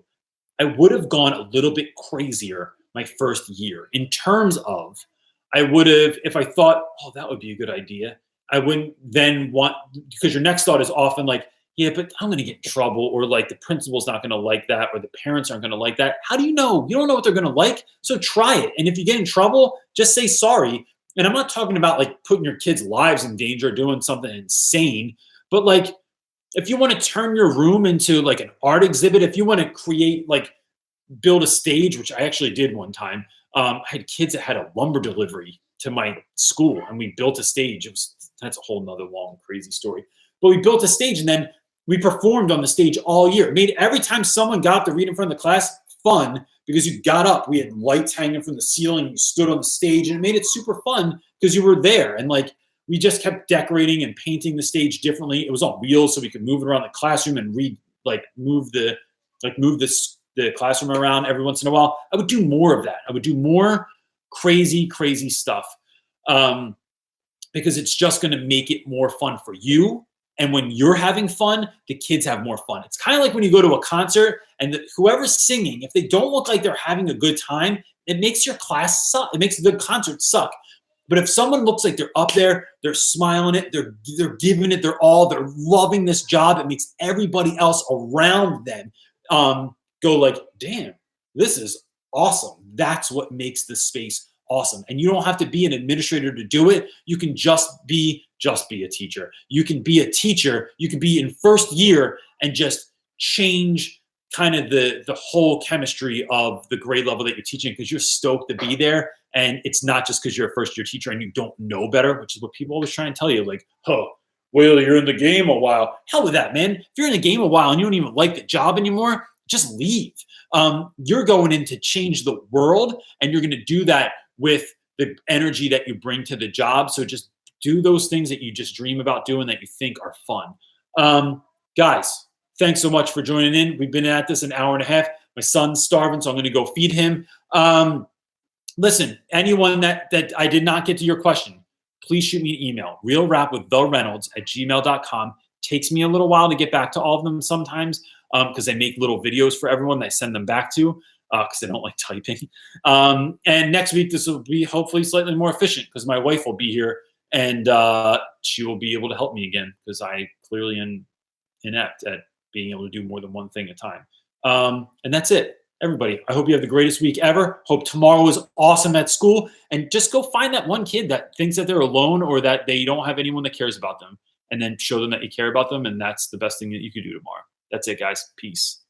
A: I would have gone a little bit crazier my first year in terms of, I would have, if I thought, oh, that would be a good idea, I wouldn't then want, because your next thought is often like, yeah, but I'm going to get in trouble, or like the principal's not going to like that, or the parents aren't going to like that. How do you know? You don't know what they're going to like. So try it. And if you get in trouble, just say sorry. And I'm not talking about like putting your kids' lives in danger, doing something insane, but like, if you want to turn your room into like an art exhibit, if you want to create, like build a stage, which I actually did one time. I had kids that had a lumber delivery to my school, and we built a stage. That's a whole nother long, crazy story. But we built a stage, and then we performed on the stage all year. It made every time someone got up to read in front of the class fun, because you got up, we had lights hanging from the ceiling, you stood on the stage, and it made it super fun because you were there. And like, we just kept decorating and painting the stage differently. It was on wheels, so we could move it around the classroom and move the classroom around every once in a while. I would do more of that. I would do more crazy stuff, because it's just going to make it more fun for you. And when you're having fun, the kids have more fun. It's kind of like when you go to a concert and whoever's singing, if they don't look like they're having a good time, it makes your class suck. It makes the concert suck. But if someone looks like they're up there, they're smiling it, they're giving it their all, they're loving this job, it makes everybody else around them go like, damn, this is awesome. That's what makes the space awesome. And you don't have to be an administrator to do it. You can just be a teacher. You can be a teacher. You can be in first year and just change kind of the whole chemistry of the grade level that you're teaching, because you're stoked to be there. And it's not just because you're a first year teacher and you don't know better, which is what people always try and tell you. Like, oh, well, you're in the game a while. Hell with that, man. If you're in the game a while and you don't even like the job anymore, just leave. You're going in to change the world, and you're going to do that with the energy that you bring to the job. So just do those things that you just dream about doing that you think are fun. Guys, thanks so much for joining in. We've been at this an hour and a half. My son's starving, so I'm going to go feed him. Listen, anyone that I did not get to your question, please shoot me an email, realrapwiththereynolds@gmail.com. Takes me a little while to get back to all of them sometimes, because I make little videos for everyone that I send them back to, because I don't like typing. And next week, this will be hopefully slightly more efficient because my wife will be here, and she will be able to help me again, because I clearly am inept at being able to do more than one thing at a time. And that's it. Everybody, I hope you have the greatest week ever. Hope tomorrow is awesome at school. And just go find that one kid that thinks that they're alone or that they don't have anyone that cares about them, and then show them that you care about them. And that's the best thing that you could do tomorrow. That's it, guys. Peace.